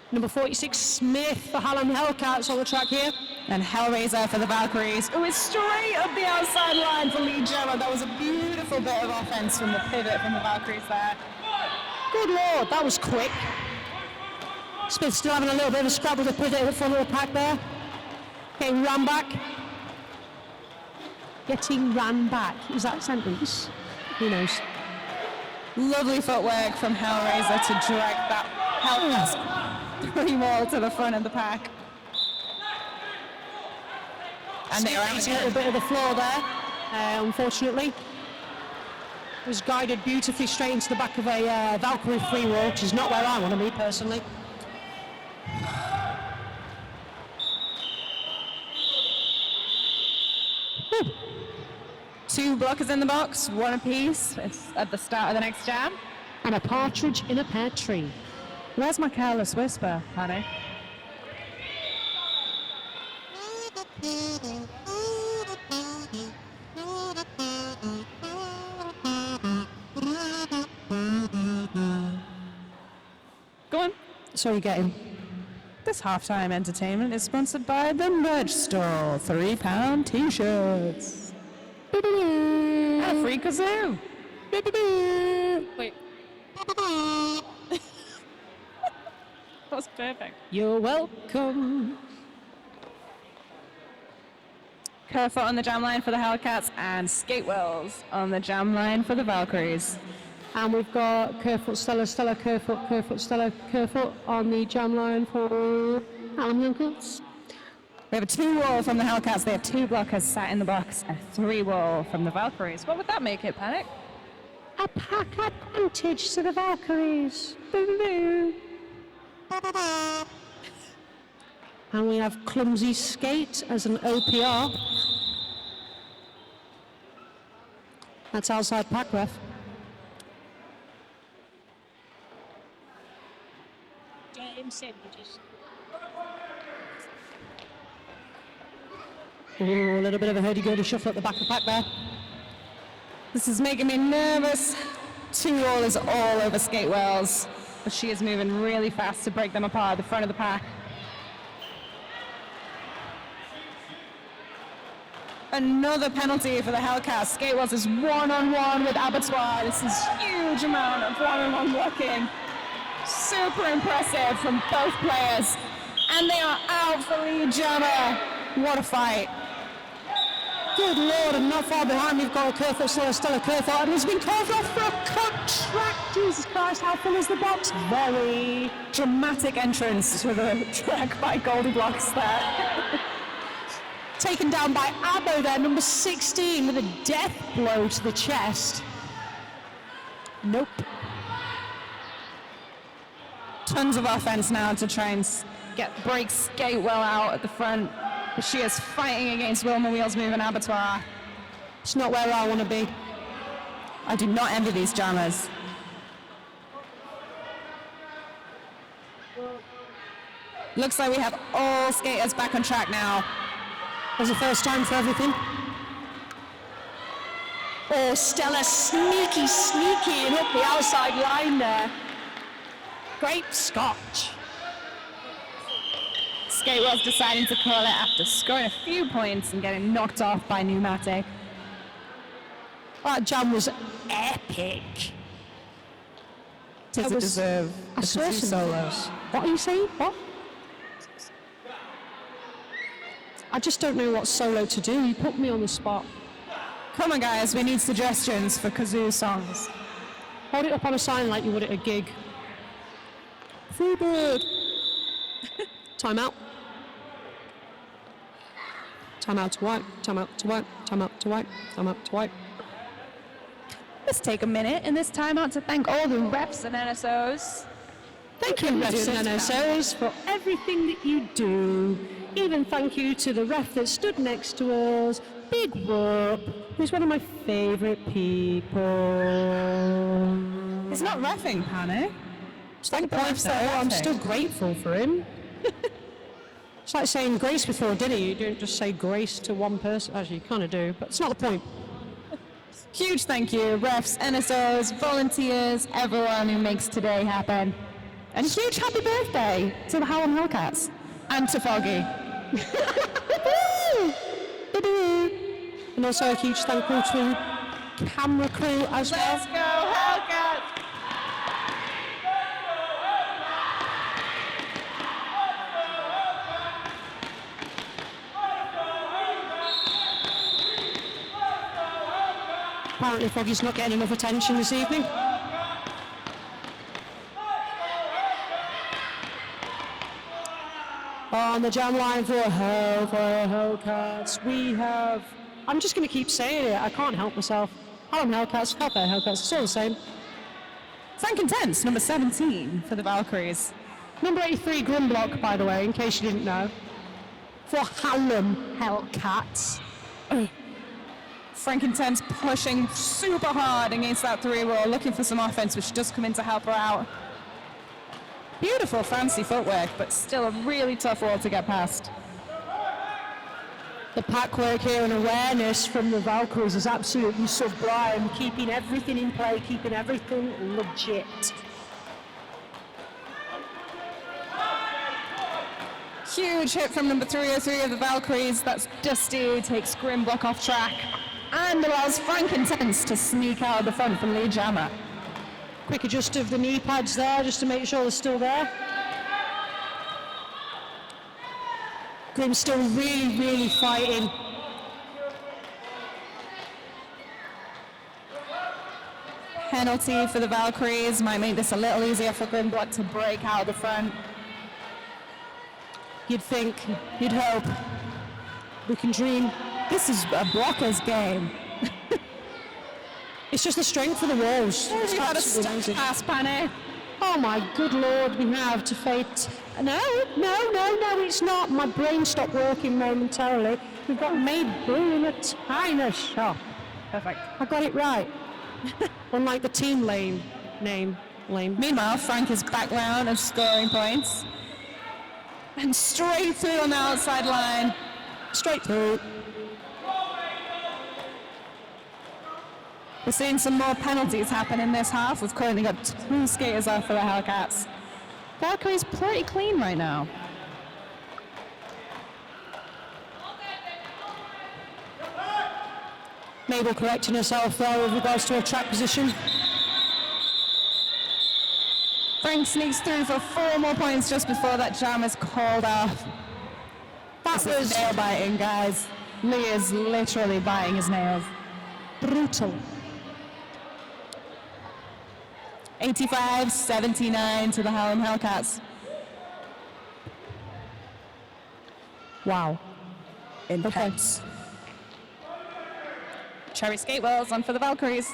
Number 46, Smith for Hallam Hellcats on the track here. And Hellraiser for the Valkyries. It was straight up the outside line for lead jammer. That was a beautiful bit of offense from the pivot from the Valkyries there. Good lord, that was quick. Smith still having a little bit of a scrap with the pivot at the front of the pack there. Getting ran back. Getting ran back. Is that a sentence? Who knows? Lovely footwork from Hellraiser to drag that Hellcats 3-wall to the front of the pack. And they are a little bit of the floor there, unfortunately. Was guided beautifully straight into the back of a Valkyrie 3-wall, which is not where I want to be personally. 2 blockers in the box, 1 apiece. It's at the start of the next jam. And a partridge in a pear tree. Where's my careless whisper, honey? Go on. So you're getting. This halftime entertainment is sponsored by the merch store. £3 t-shirts. And a free kazoo. Wait. That was perfect. You're welcome. Kerfoot on the jam line for the Hellcats and Skatewells on the jam line for the Valkyries. And we've got Kerfoot, Stella, Stella, Kerfoot, Kerfoot, Stella, Kerfoot on the jam line for Hallam Hellcats. We have a 2 wall from the Hellcats. They have 2 blockers sat in the box. A 3 wall from the Valkyries. What would that make it, Panic? A pack advantage to the Valkyries. And we have Clumsy Skate as an OPR. That's outside pack ref. Ooh, a little bit of a hurdy-gurdy shuffle at the back of the pack there. This is making me nervous. 2 wall is all over Skatewells, but she is moving really fast to break them apart at the front of the pack. Another penalty for the Hellcats. Skatewells is 1-on-1 with Abattoir. This is huge amount of 1-on-1 blocking. Super impressive from both players. And they are out for lead jammer. What a fight. Good Lord, and not far behind we've got a Kerfoot, Stella Kerfoot, and he's been called off for a contract. Jesus Christ, how full is the box? Very Dramatic entrance to the track by Goldie Blocks there. taken down by Abbo there, number 16, with a death blow to the chest. Nope. Tons of offense now to try and break Skatewell out at the front. But she is fighting against Wilma Wheels Move and Abattoir. It's not where I want to be. I do not envy these jammers. Looks like we have all skaters back on track now. There's a first time for everything. Oh, Stella sneaky and up the outside line there. Great Scotch. Skatewell's deciding to call it after scoring a few points and getting knocked off by Pneumatic. That jam was epic. Does it deserve I a saw few some solos? What are you saying? What? I just don't know what solo to do. You put me on the spot. Come on, guys, we need suggestions for kazoo songs. Hold it up on a sign like you would at a gig. Freebird. Time out. Time out to wipe. Time out to wipe. Time out to wipe. Time out to wipe. Let's take a minute in this timeout to thank all the refs and NSOs. Thank you, refs and NSOs, for everything that you do. Even thank you to the ref that stood next to us, Big Whoop, who's one of my favourite people. It's not reffing, Panic. It's like the point that I'm still grateful for him. It's like saying grace before dinner. You don't just say grace to one person. Actually, you kind of do, but it's not the point. Huge thank you, refs, NSOs, volunteers, everyone who makes today happen. And a huge happy birthday to the Hallam Hellcats and to Foggy. And also a huge thank you to camera crew as well. Let's go Hellcats! Apparently Foggy's not getting enough attention this evening. On the jam line for Hellfire Hellcats, we have... I'm just going to keep saying it, I can't help myself. Hallam Hellcats, Hellfire Hellcats, it's all the same. Frank Intense, number 17 for the Valkyries. Number 83 Grumblock, by the way, in case you didn't know. For Hallam Hellcats. Frankenstein's pushing super hard against that three wall, looking for some offense, which does come in to help her out. Beautiful, fancy footwork, but still a really tough wall to get past. The pack work here and awareness from the Valkyries is absolutely sublime, keeping everything in play, keeping everything legit. Huge hit from number 303 of the Valkyries. That's Dusty, takes Grimlock off track and allows Frankentense to sneak out of the front from Lee Jammer. Quick adjust of the knee pads there just to make sure they're still there. Grim's still really fighting. Penalty for the Valkyries might make this a little easier for Grimlock to break out of the front. You'd think, you'd hope. We can dream. This is a blocker's game. It's just the strength of the walls. It's We've got a absolutely stuck amazing. pass, Penny. Oh my good lord, we have to fate. No, it's not. My brain stopped working momentarily. We've got Maid Blue in a tiny shop. Perfect. I got it right. Unlike the team name. Meanwhile, Frank is back round and scoring points. And straight through on the outside line. Straight through. We're seeing some more penalties happen in this half. We've currently got 2 skaters off for the Hellcats. Valkyrie's pretty clean right now. Mabel correcting herself there with regards to her track position. Frank sneaks through for 4 more points just before that jam is called off. That This is was nail biting, guys. Lee is literally biting his nails. brutal. 85-79 to the Hallam Hellcats. Wow. Intense. Cherry skate wheels on for the Valkyries.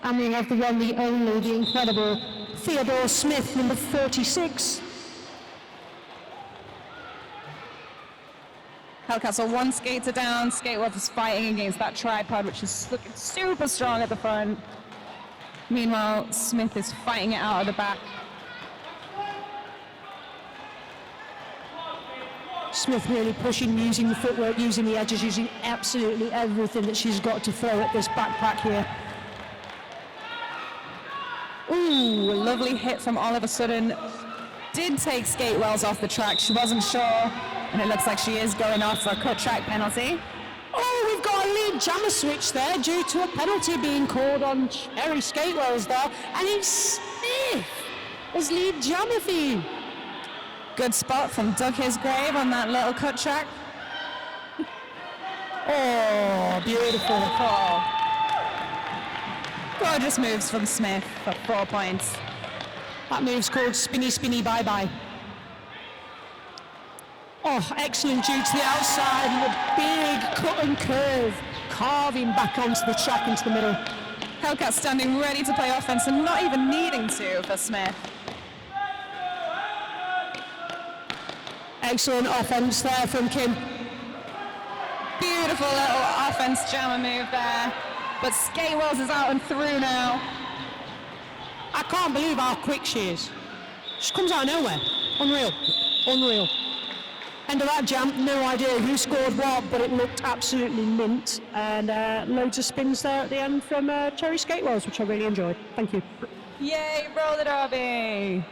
And we have the one, the only, the incredible Theodore Smith, number 46. Hellcats are 1 skater down. Skatewolf is fighting against that tripod, which is looking super strong at the front. Meanwhile, Smith is fighting it out of the back. Smith really pushing, using the footwork, using the edges, using absolutely everything that she's got to throw at this backpack here. Ooh, a lovely hit from Oliver Sutton. Did take Skatewells off the track. She wasn't sure, and it looks like she is going off for a cut track penalty. Oh, we've got a lead jammer switch there due to a penalty being called on Cherry Skatewells there, and it's Smith as lead jammer theme. Good spot from Doug Hisgrave on that little cut track. Oh, beautiful. Gorgeous moves from Smith for 4 points. That move's called Spinny Spinny Bye Bye. Oh, excellent due to the outside and a big cut and curve, carving back onto the track into the middle. Hellcat standing ready to play offense and not even needing to for Smith. Excellent offense there from Kim. Beautiful little offense jammer move there. But Skatewells is out and through now. I can't believe how quick she is. She comes out of nowhere. Unreal. Unreal. End of that jam, no idea who scored what, but it looked absolutely mint. And loads of spins there at the end from Cherry Skatewells, which I really enjoyed. Thank you. Yay, roller derby!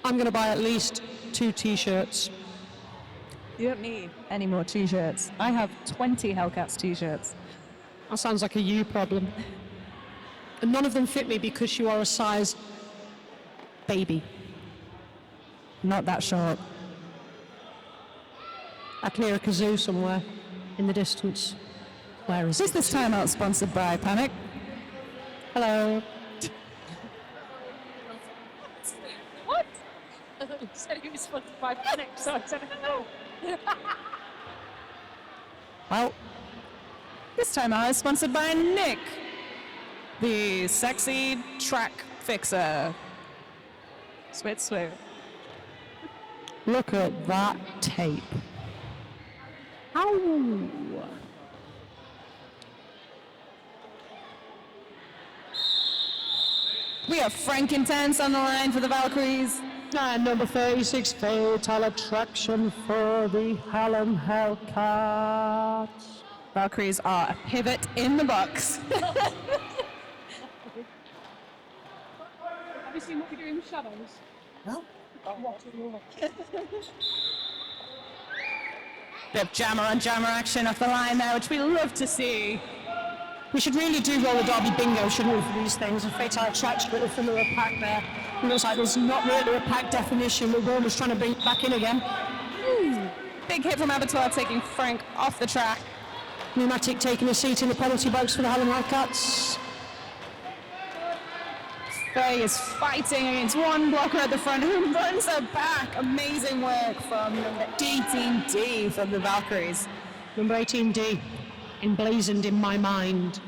I'm going to buy at least 2 t-shirts. You don't need any more t-shirts. I have 20 Hellcats t-shirts. That sounds like a you problem. And none of them fit me because you are a size baby. Not that short. I can hear a kazoo somewhere in the distance. Where is Is it? this time out sponsored by Panic? Hello. What? He said he was sponsored by Panic, so I said hello. Well, this time out is sponsored by Nick. The sexy track fixer. Swit, swit. Look at that tape. Ow! We have Frankincense on the line for the Valkyries. And number 36, Fatal Attraction for the Hallam Hellcats. Valkyries are a pivot in the box. Have you seen what we do in the shadows? No. What a look. Bit of jammer on jammer action off the line there, which we love to see. We should really do roller derby bingo, shouldn't we, for these things? A Fatal Attraction, but the middle of a pack there. It looks like there's not really a pack definition, but we're almost trying to bring it back in again. Big hit from Abattoir, taking Frank off the track. Pneumatic taking a seat in the penalty box for the Hallam Hellcats. Faye is fighting against one blocker at the front who runs her back. Amazing work from number 18D from the Valkyries. Number 18D, emblazoned in my mind.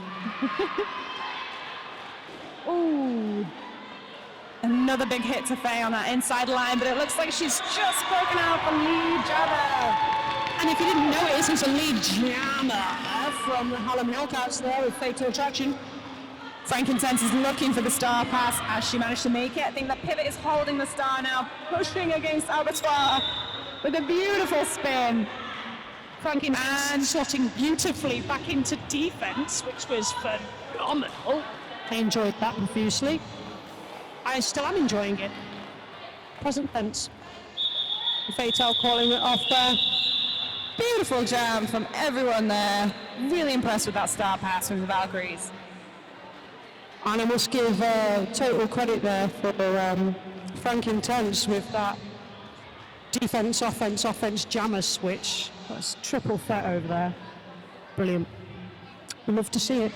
Ooh. Another big hit to Faye on that inside line, but it looks like she's just broken out the lead jabber. And if you didn't notice, it's a lead jammer from the Hallam Hellcats there with Fatal Attraction. Frankincense is looking for the star pass as she managed to make it. I think the pivot is holding the star now, pushing against Abattoir with a beautiful spin. Frankincense slotting beautifully back into defence, which was phenomenal. I enjoyed that profusely. I still am enjoying it. Present tense. Fatal calling it off there. Beautiful jam from everyone there. Really impressed with that star pass from the Valkyries. And I must give total credit there for Frankincense with that defence, offence jammer switch. That's triple threat over there. Brilliant. We love to see it.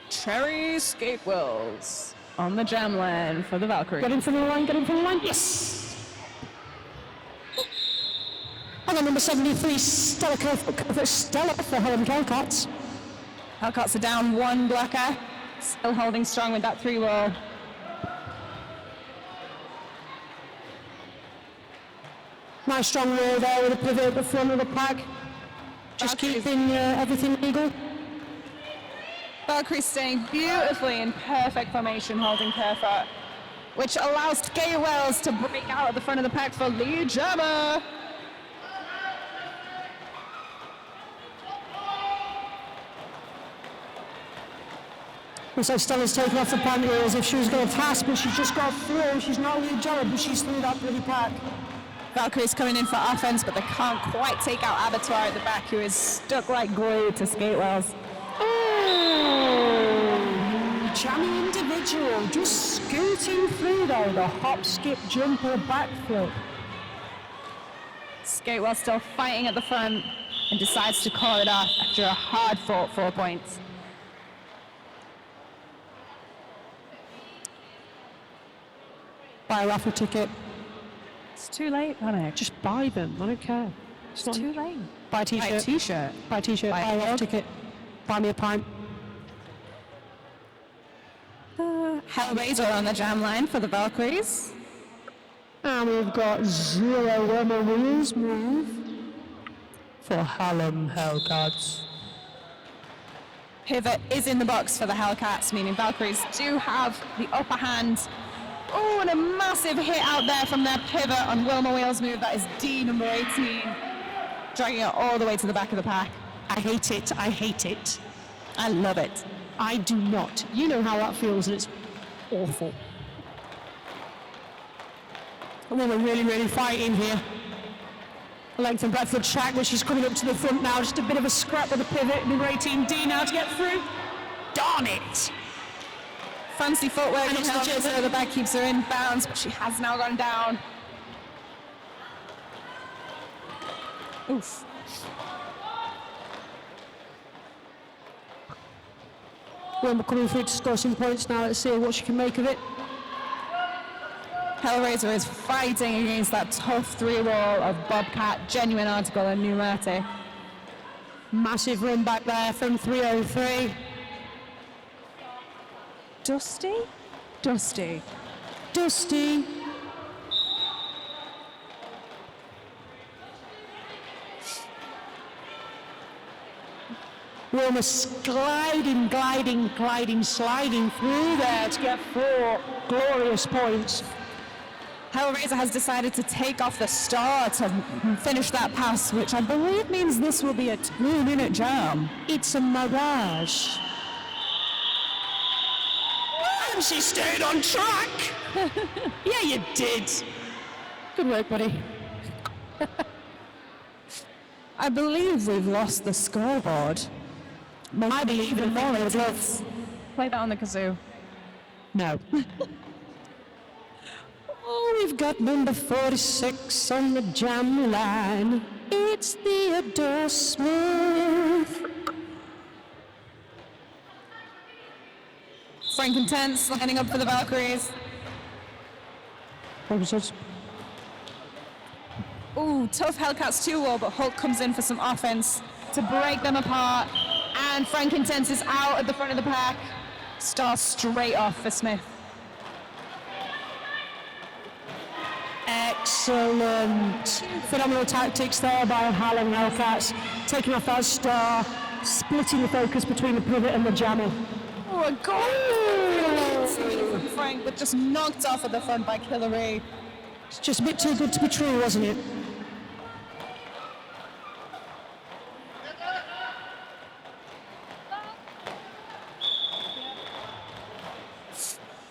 Cherry skate wheels on the jam lane for the Valkyries. Get in from the line, get in from the line. Yes! And then number 73, Stella for Hallam Hellcats. Hellcats are down one blocker, still holding strong with that 3-wall. Nice strong roll there with a pivot at the front of the pack. Just Valkyries. keeping everything legal. Valkyries staying beautifully in perfect formation, holding Kerfoot, which allows Skate Wells to break out at the front of the pack for lead jammer. Looks like Stella's taken off the pantyhose if she was going to pass, but she's just got through. She's not really jarred, but she's through that bloody pack. Valkyries coming in for offense, but they can't quite take out Abattoir at the back, who is stuck like glue to Skate Wells. Oh, jammy individual, just scooting through there, the hop, skip, jump, or backflip. Skate Wells still fighting at the front and decides to call it off after a hard-fought 4 points. Buy a raffle ticket. It's too late, Panic. Just buy them. I don't care. It's too late. Buy a Buy t-shirt. a t-shirt. Buy a t-shirt. Buy Buy a a raffle mug. ticket. Buy me a pint. Hellraiser on the jam line for the Valkyries. And we've got 0 Roma wheels move for Hallam Hellcats. Pivot is in the box for the Hellcats, meaning Valkyries do have the upper hand. Oh, and a massive hit out there from their pivot on Wilma Wheels move. That is D number 18, dragging it all the way to the back of the pack. I hate it. I hate it. I love it. I do not. You know how that feels, and it's awful. And then we're really fighting here. Length and breadth of the track, which is coming up to the front now. Just a bit of a scrap with the pivot. Number 18D now to get through. Darn it! Fancy footwork And from it's the Hellraiser. jizz. The back keeps her in bounds, but she has now gone down. Oof. Wilma coming through to score some points now. Let's see what she can make of it. Hellraiser is fighting against that tough 3-wall of Bobcat, Genuine Article, and Pneumatic. Massive run back there from 303. Dusty? Dusty. Dusty. Wilma gliding, sliding through there to get 4 glorious points. Hellraiser has decided to take off the star to finish that pass, which I believe means this will be a 2-minute jam. It's a mirage. And she stayed on track. Yeah, you did. Good work, buddy. I believe we've lost the scoreboard. I believe even more in it. Play that on the kazoo. No. Oh, we've got number 46 on the jam line. It's Theodore Smith. Frankincense lining up for the Valkyries. Ooh, tough Hellcats 2-0, but Hulk comes in for some offense to break them apart. And Frankincense is out at the front of the pack. Star straight off for Smith. Excellent. Phenomenal tactics there by Hallam Hellcats. Taking off that star, splitting the focus between the pivot and the jammer. Oh, a goal from Frank, but just knocked off at the front by Killery. It's just a bit too good to be true, wasn't it?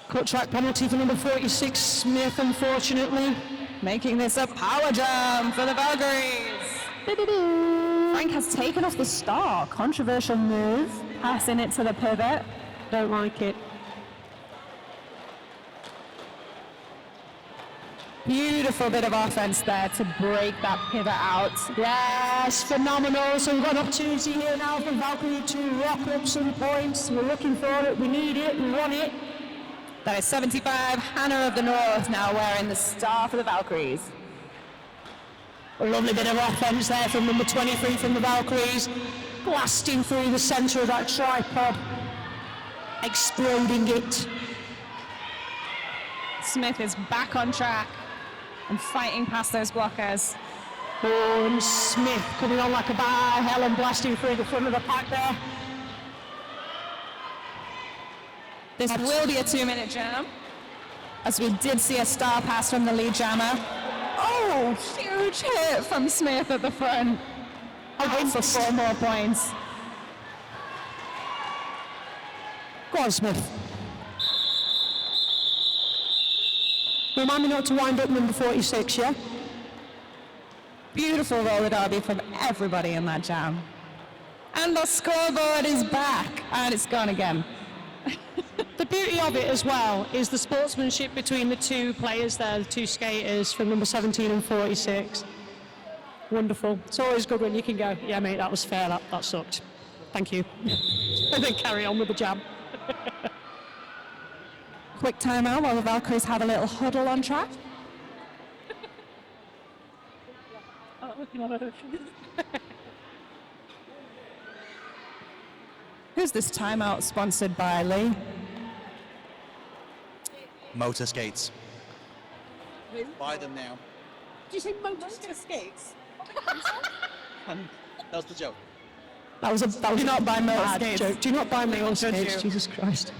Cut track penalty for number 46, Smith, unfortunately. Making this a power jam for the Valkyries. Frank has taken off the star. Controversial move. Passing it to the pivot. Don't like it. Beautiful bit of offense there to break that pivot out. Yes, phenomenal. So we've got an opportunity here now for Valkyrie to rock up some points. We're looking for it. We need it. We want it. That is 75, Hannah of the North now wearing the star for the Valkyries. A lovely bit of offense there from number 23 from the Valkyries. Blasting through the centre of that tripod. Exploding it. Smith is back on track and fighting past those blockers. Oh, and Smith coming on like a bar. Helen blasting through the front of the pack there. This will be a 2-minute jam, as we did see a star pass from the lead jammer. Oh, huge hit from Smith at the front. Out for 4 more points. Go on, Smith. Remind me not to wind up number 46, yeah? Beautiful roller derby from everybody in that jam. And the scoreboard is back, and it's gone again. The beauty of it as well is the sportsmanship between the two players there, the two skaters from number 17 and 46. Wonderful. It's always good when you can go, yeah, mate, that was fair, that sucked. Thank you. And then carry on with the jam. Quick timeout while the Valkyries have a little huddle on track. Who's this timeout sponsored by, Lee? Motor skates. Buy them now. Did you say motor skates? That was the joke. That was Do not buy motor bad skates. joke. Do not buy me on Judge skates, you. Jesus Christ.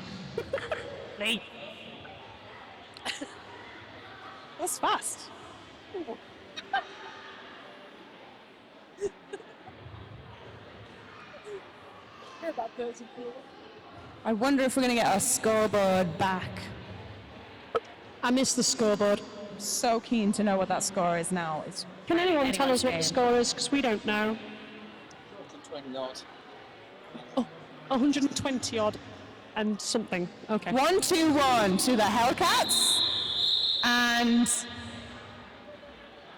That's fast. I wonder if we're going to get our scoreboard back. I missed the scoreboard. So keen to know what that score is now. It's Can anyone tell us what the game. score is? Because we don't know. 120 odd and something. Okay. 1-2-1 to the Hellcats. And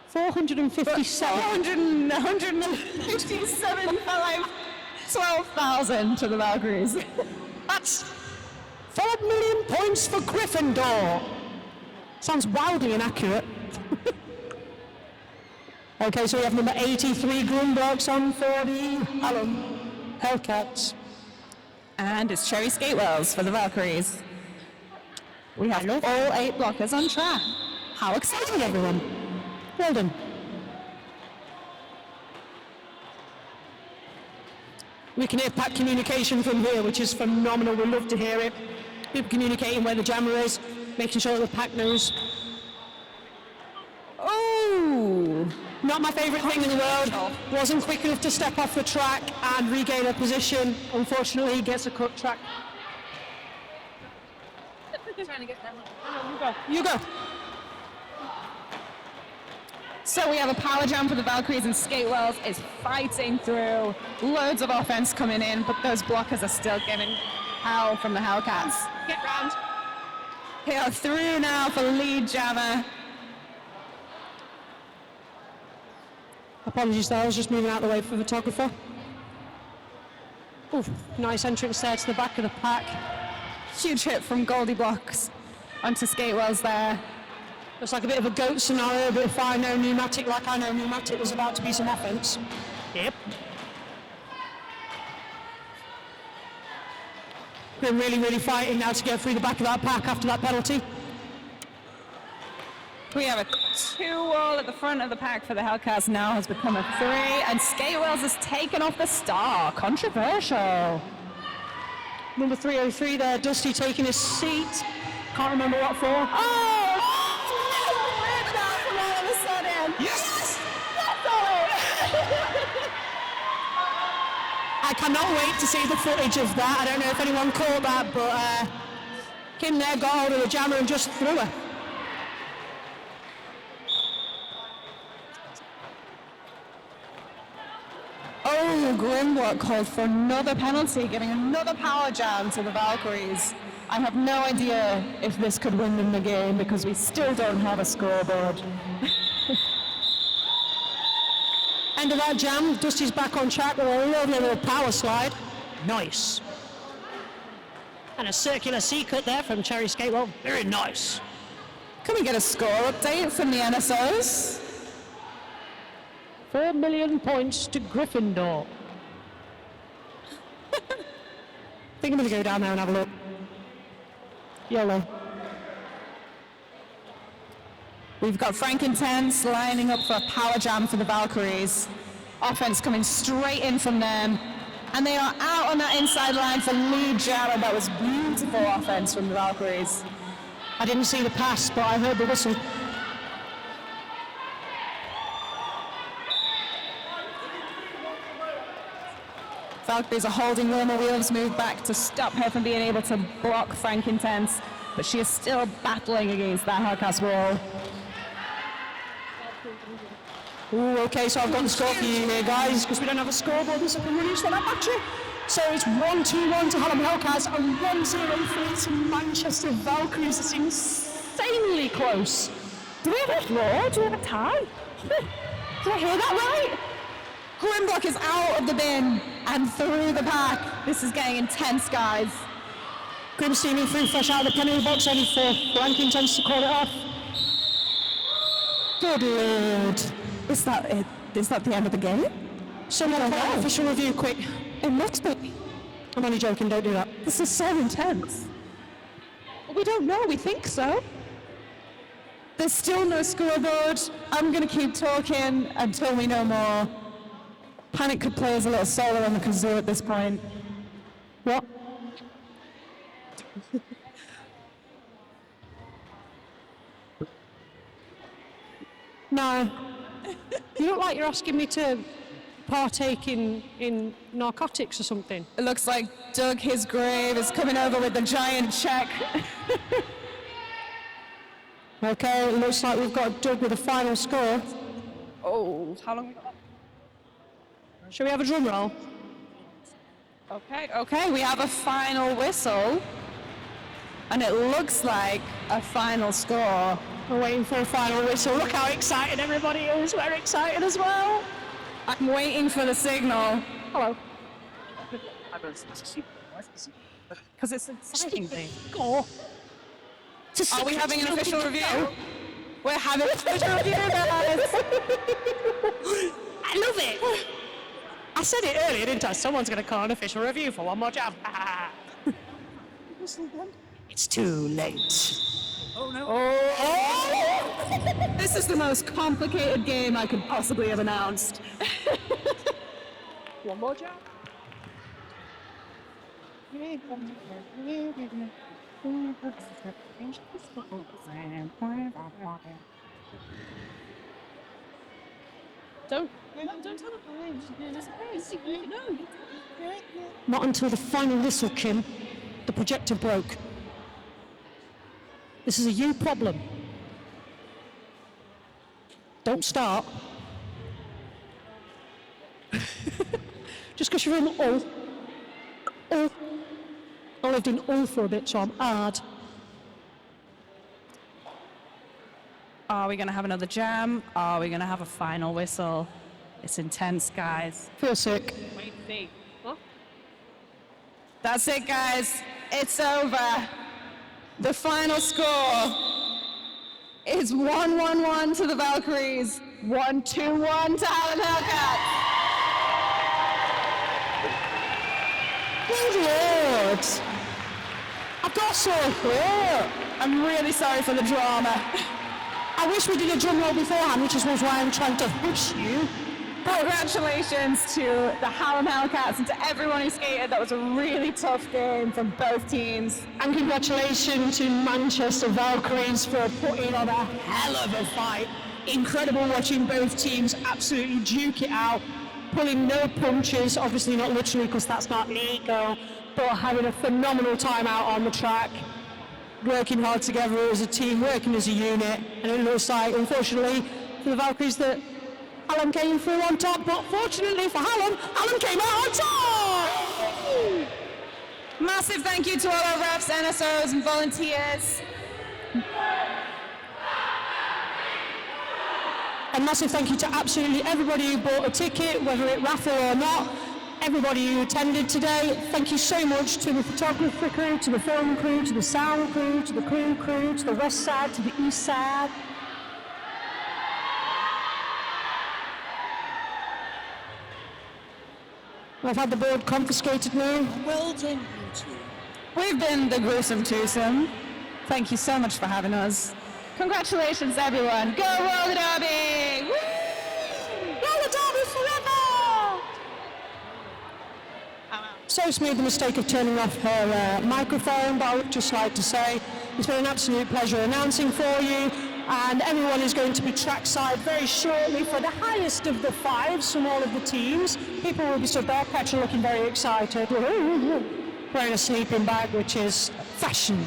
457. 157 12,000 to the Valkyries. That's 4 million points for Gryffindor. Sounds wildly inaccurate. Okay, so we have number 83 Grunblocks on for the Hallam Hellcats. And it's Cherry Skatewells for the Valkyries. We have all 8 blockers on track. How exciting, everyone. Well done. We can hear pack communication from here, which is phenomenal. We love to hear it. People communicating where the jammer is, making sure that the pack knows. Oh! Not my favourite thing in the world. Wasn't quick enough to step off the track and regain a position. Unfortunately, he gets a cut track. Trying to get them. You go. So we have a power jam for the Valkyries, and Skatewells is fighting through. Loads of offense coming in, but those blockers are still giving hell from the Hellcats. Get round. They are through now for lead jammer. Apologies there, I was just moving out of the way for the photographer. Oof, nice entrance there to the back of the pack. Huge hit from Goldie Blocks onto Skatewells there. Looks like a bit of a goat scenario, but if I know pneumatic like I know pneumatic, there's about to be some offense. Yep. We're really fighting now to get through the back of that pack after that penalty. We have a 2-all at the front of the pack for the Hellcats, now has become a 3, and Skatewells has taken off the star. Controversial. Number 303 there, Dusty taking his seat. Can't remember what for. Oh! All of a sudden. Yes! I cannot wait to see the footage of that. I don't know if anyone caught that, but Kim there got hold of the jammer and just threw her. Oh, Grimlock called for another penalty, giving another power jam to the Valkyries. I have no idea if this could win them the game because we still don't have a scoreboard. End of that jam, Dusty's back on track with a lovely little power slide. Nice. And a circular C-cut there from Cherry Skatewell. Very nice. Can we get a score update from the NSOs? 4 million points to Gryffindor. I think I'm going to go down there and have a look. YOLO. We've got Frankintense lining up for a power jam for the Valkyries. Offense coming straight in from them. And they are out on that inside line for lead jam, and that was beautiful offense from the Valkyries. I didn't see the pass, but I heard the whistle. Valkyries are holding Wilma Wheels' move back to stop her from being able to block Frankintense, but she is still battling against that Hellcats wall. Ooh, okay, so I've got the score for you here, guys, because we don't have a scoreboard. This has been released on that battery. So it's 1-2-1 to Hallam Hellcats and 1-0-3 to Manchester Valkyries. It's insanely close. Do we have a draw? Do we have a tie? Did I hear that right? Grimlock is out of the bin and through the pack. This is getting intense, guys. Grim steaming through fresh out of the penalty box, only for Frankintense to call it off. Good lord. Is that it? Is that the end of the game? Someone put an official review quick. It must be. I'm only joking, don't do that. This is so intense. We don't know, we think so. There's still no scoreboard. I'm going to keep talking until we know more. Panic could play as a little solo on the kazoo at this point. What? No. You look like you're asking me to partake in narcotics or something. It looks like Doug, his grave, is coming over with the giant check. Okay, it looks like we've got Doug with a final score. Oh, how long we got? Shall we have a drum roll? Okay, we have a final whistle. And it looks like a final score. We're waiting for a final whistle. Look how excited everybody is. We're excited as well. I'm waiting for the signal. Hello. Because it's exciting thing. Go. Are we having an official review? We're having an official review, guys. I love it. I said it earlier, didn't I? Someone's going to call an official review for one more jam. It's too late. This is the most complicated game I could possibly have announced. One more jump. Don't tell them. No. Not until the final whistle, Kim. The projector broke. This is a you problem. Don't start. Just because you're in all. I lived in all for a bit, so I'm hard. Are we going to have another jam? Are we going to have a final whistle? It's intense, guys. Feel sick. Wait and see. What? That's it, guys. It's over. The final score is 1-1-1 to the Valkyries, 1-2-1 to Hallam Hellcats. Good Lord! I've got so hurt. I'm really sorry for the drama. I wish we did a drum roll beforehand, which is why I'm trying to push you. Congratulations to the Hallam Hellcats and to everyone who skated. That was a really tough game from both teams. And congratulations to Manchester Valkyries for putting on a hell of a fight. Incredible watching both teams absolutely duke it out, pulling no punches, obviously not literally because that's not legal, but having a phenomenal time out on the track, working hard together as a team, working as a unit, and it looks like, unfortunately, for the Valkyries that Hallam came through on top, but fortunately for Hallam, Hallam came out on top! Massive thank you to all our refs, NSOs and volunteers. A massive thank you to absolutely everybody who bought a ticket, whether it raffle or not, everybody who attended today. Thank you so much to the photography crew, to the film crew, to the sound crew, to the crew, to the west side, to the east side. I've had the board confiscated now. Well done, you two. We've been the gruesome twosome. Thank you so much for having us. Congratulations, everyone. Go Roller Derby! Woo! Roller Derby forever! So's made the mistake of turning off her microphone, but I would just like to say it's been an absolute pleasure announcing for you, and everyone is going to be trackside very shortly for the highest of the fives from all of the teams. People will be stood there, Petra looking very excited, wearing a sleeping bag, which is fashion.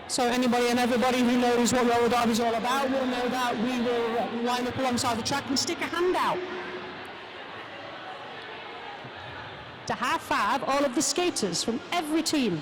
So anybody and everybody who knows what roller derby is all about will know that we will line up alongside the track and stick a hand out to high five all of the skaters from every team.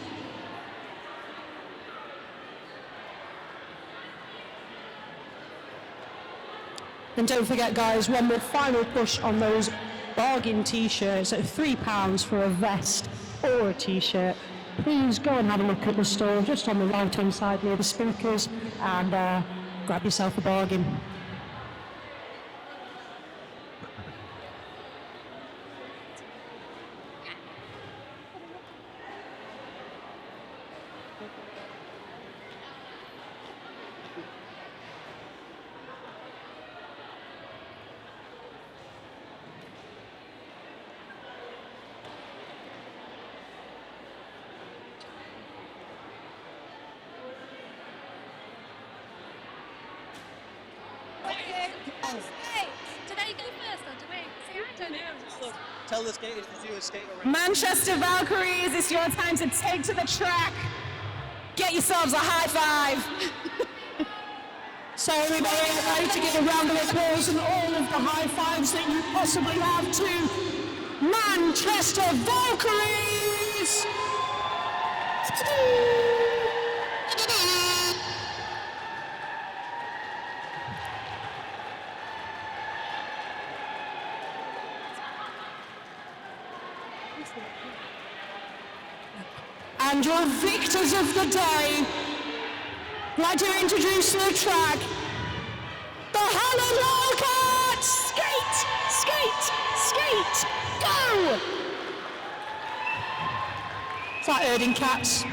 And don't forget, guys, one more final push on those bargain t-shirts at £3 for a vest or a t-shirt. Please go and have a look at the store just on the right-hand side near the speakers and grab yourself a bargain. Did I go first or do we? See, I don't know. Tell the skaters to do a skate around. Manchester Valkyries, it's your time to take to the track. Get yourselves a high five. So everybody, I'd like to give a round of applause and all of the high fives that you possibly have to Manchester Valkyries! And your victors of the day, I'd like to introduce to the track, the Hallam Hellcats! Skate, skate, skate, go! It's like herding cats.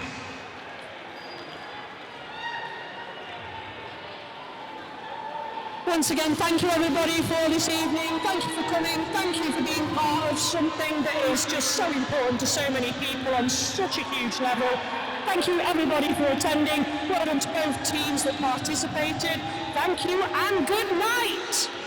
Once again, thank you everybody for this evening. Thank you for coming. Thank you for being part of something that is just so important to so many people on such a huge level. Thank you everybody for attending. Well done to both teams that participated. Thank you and good night.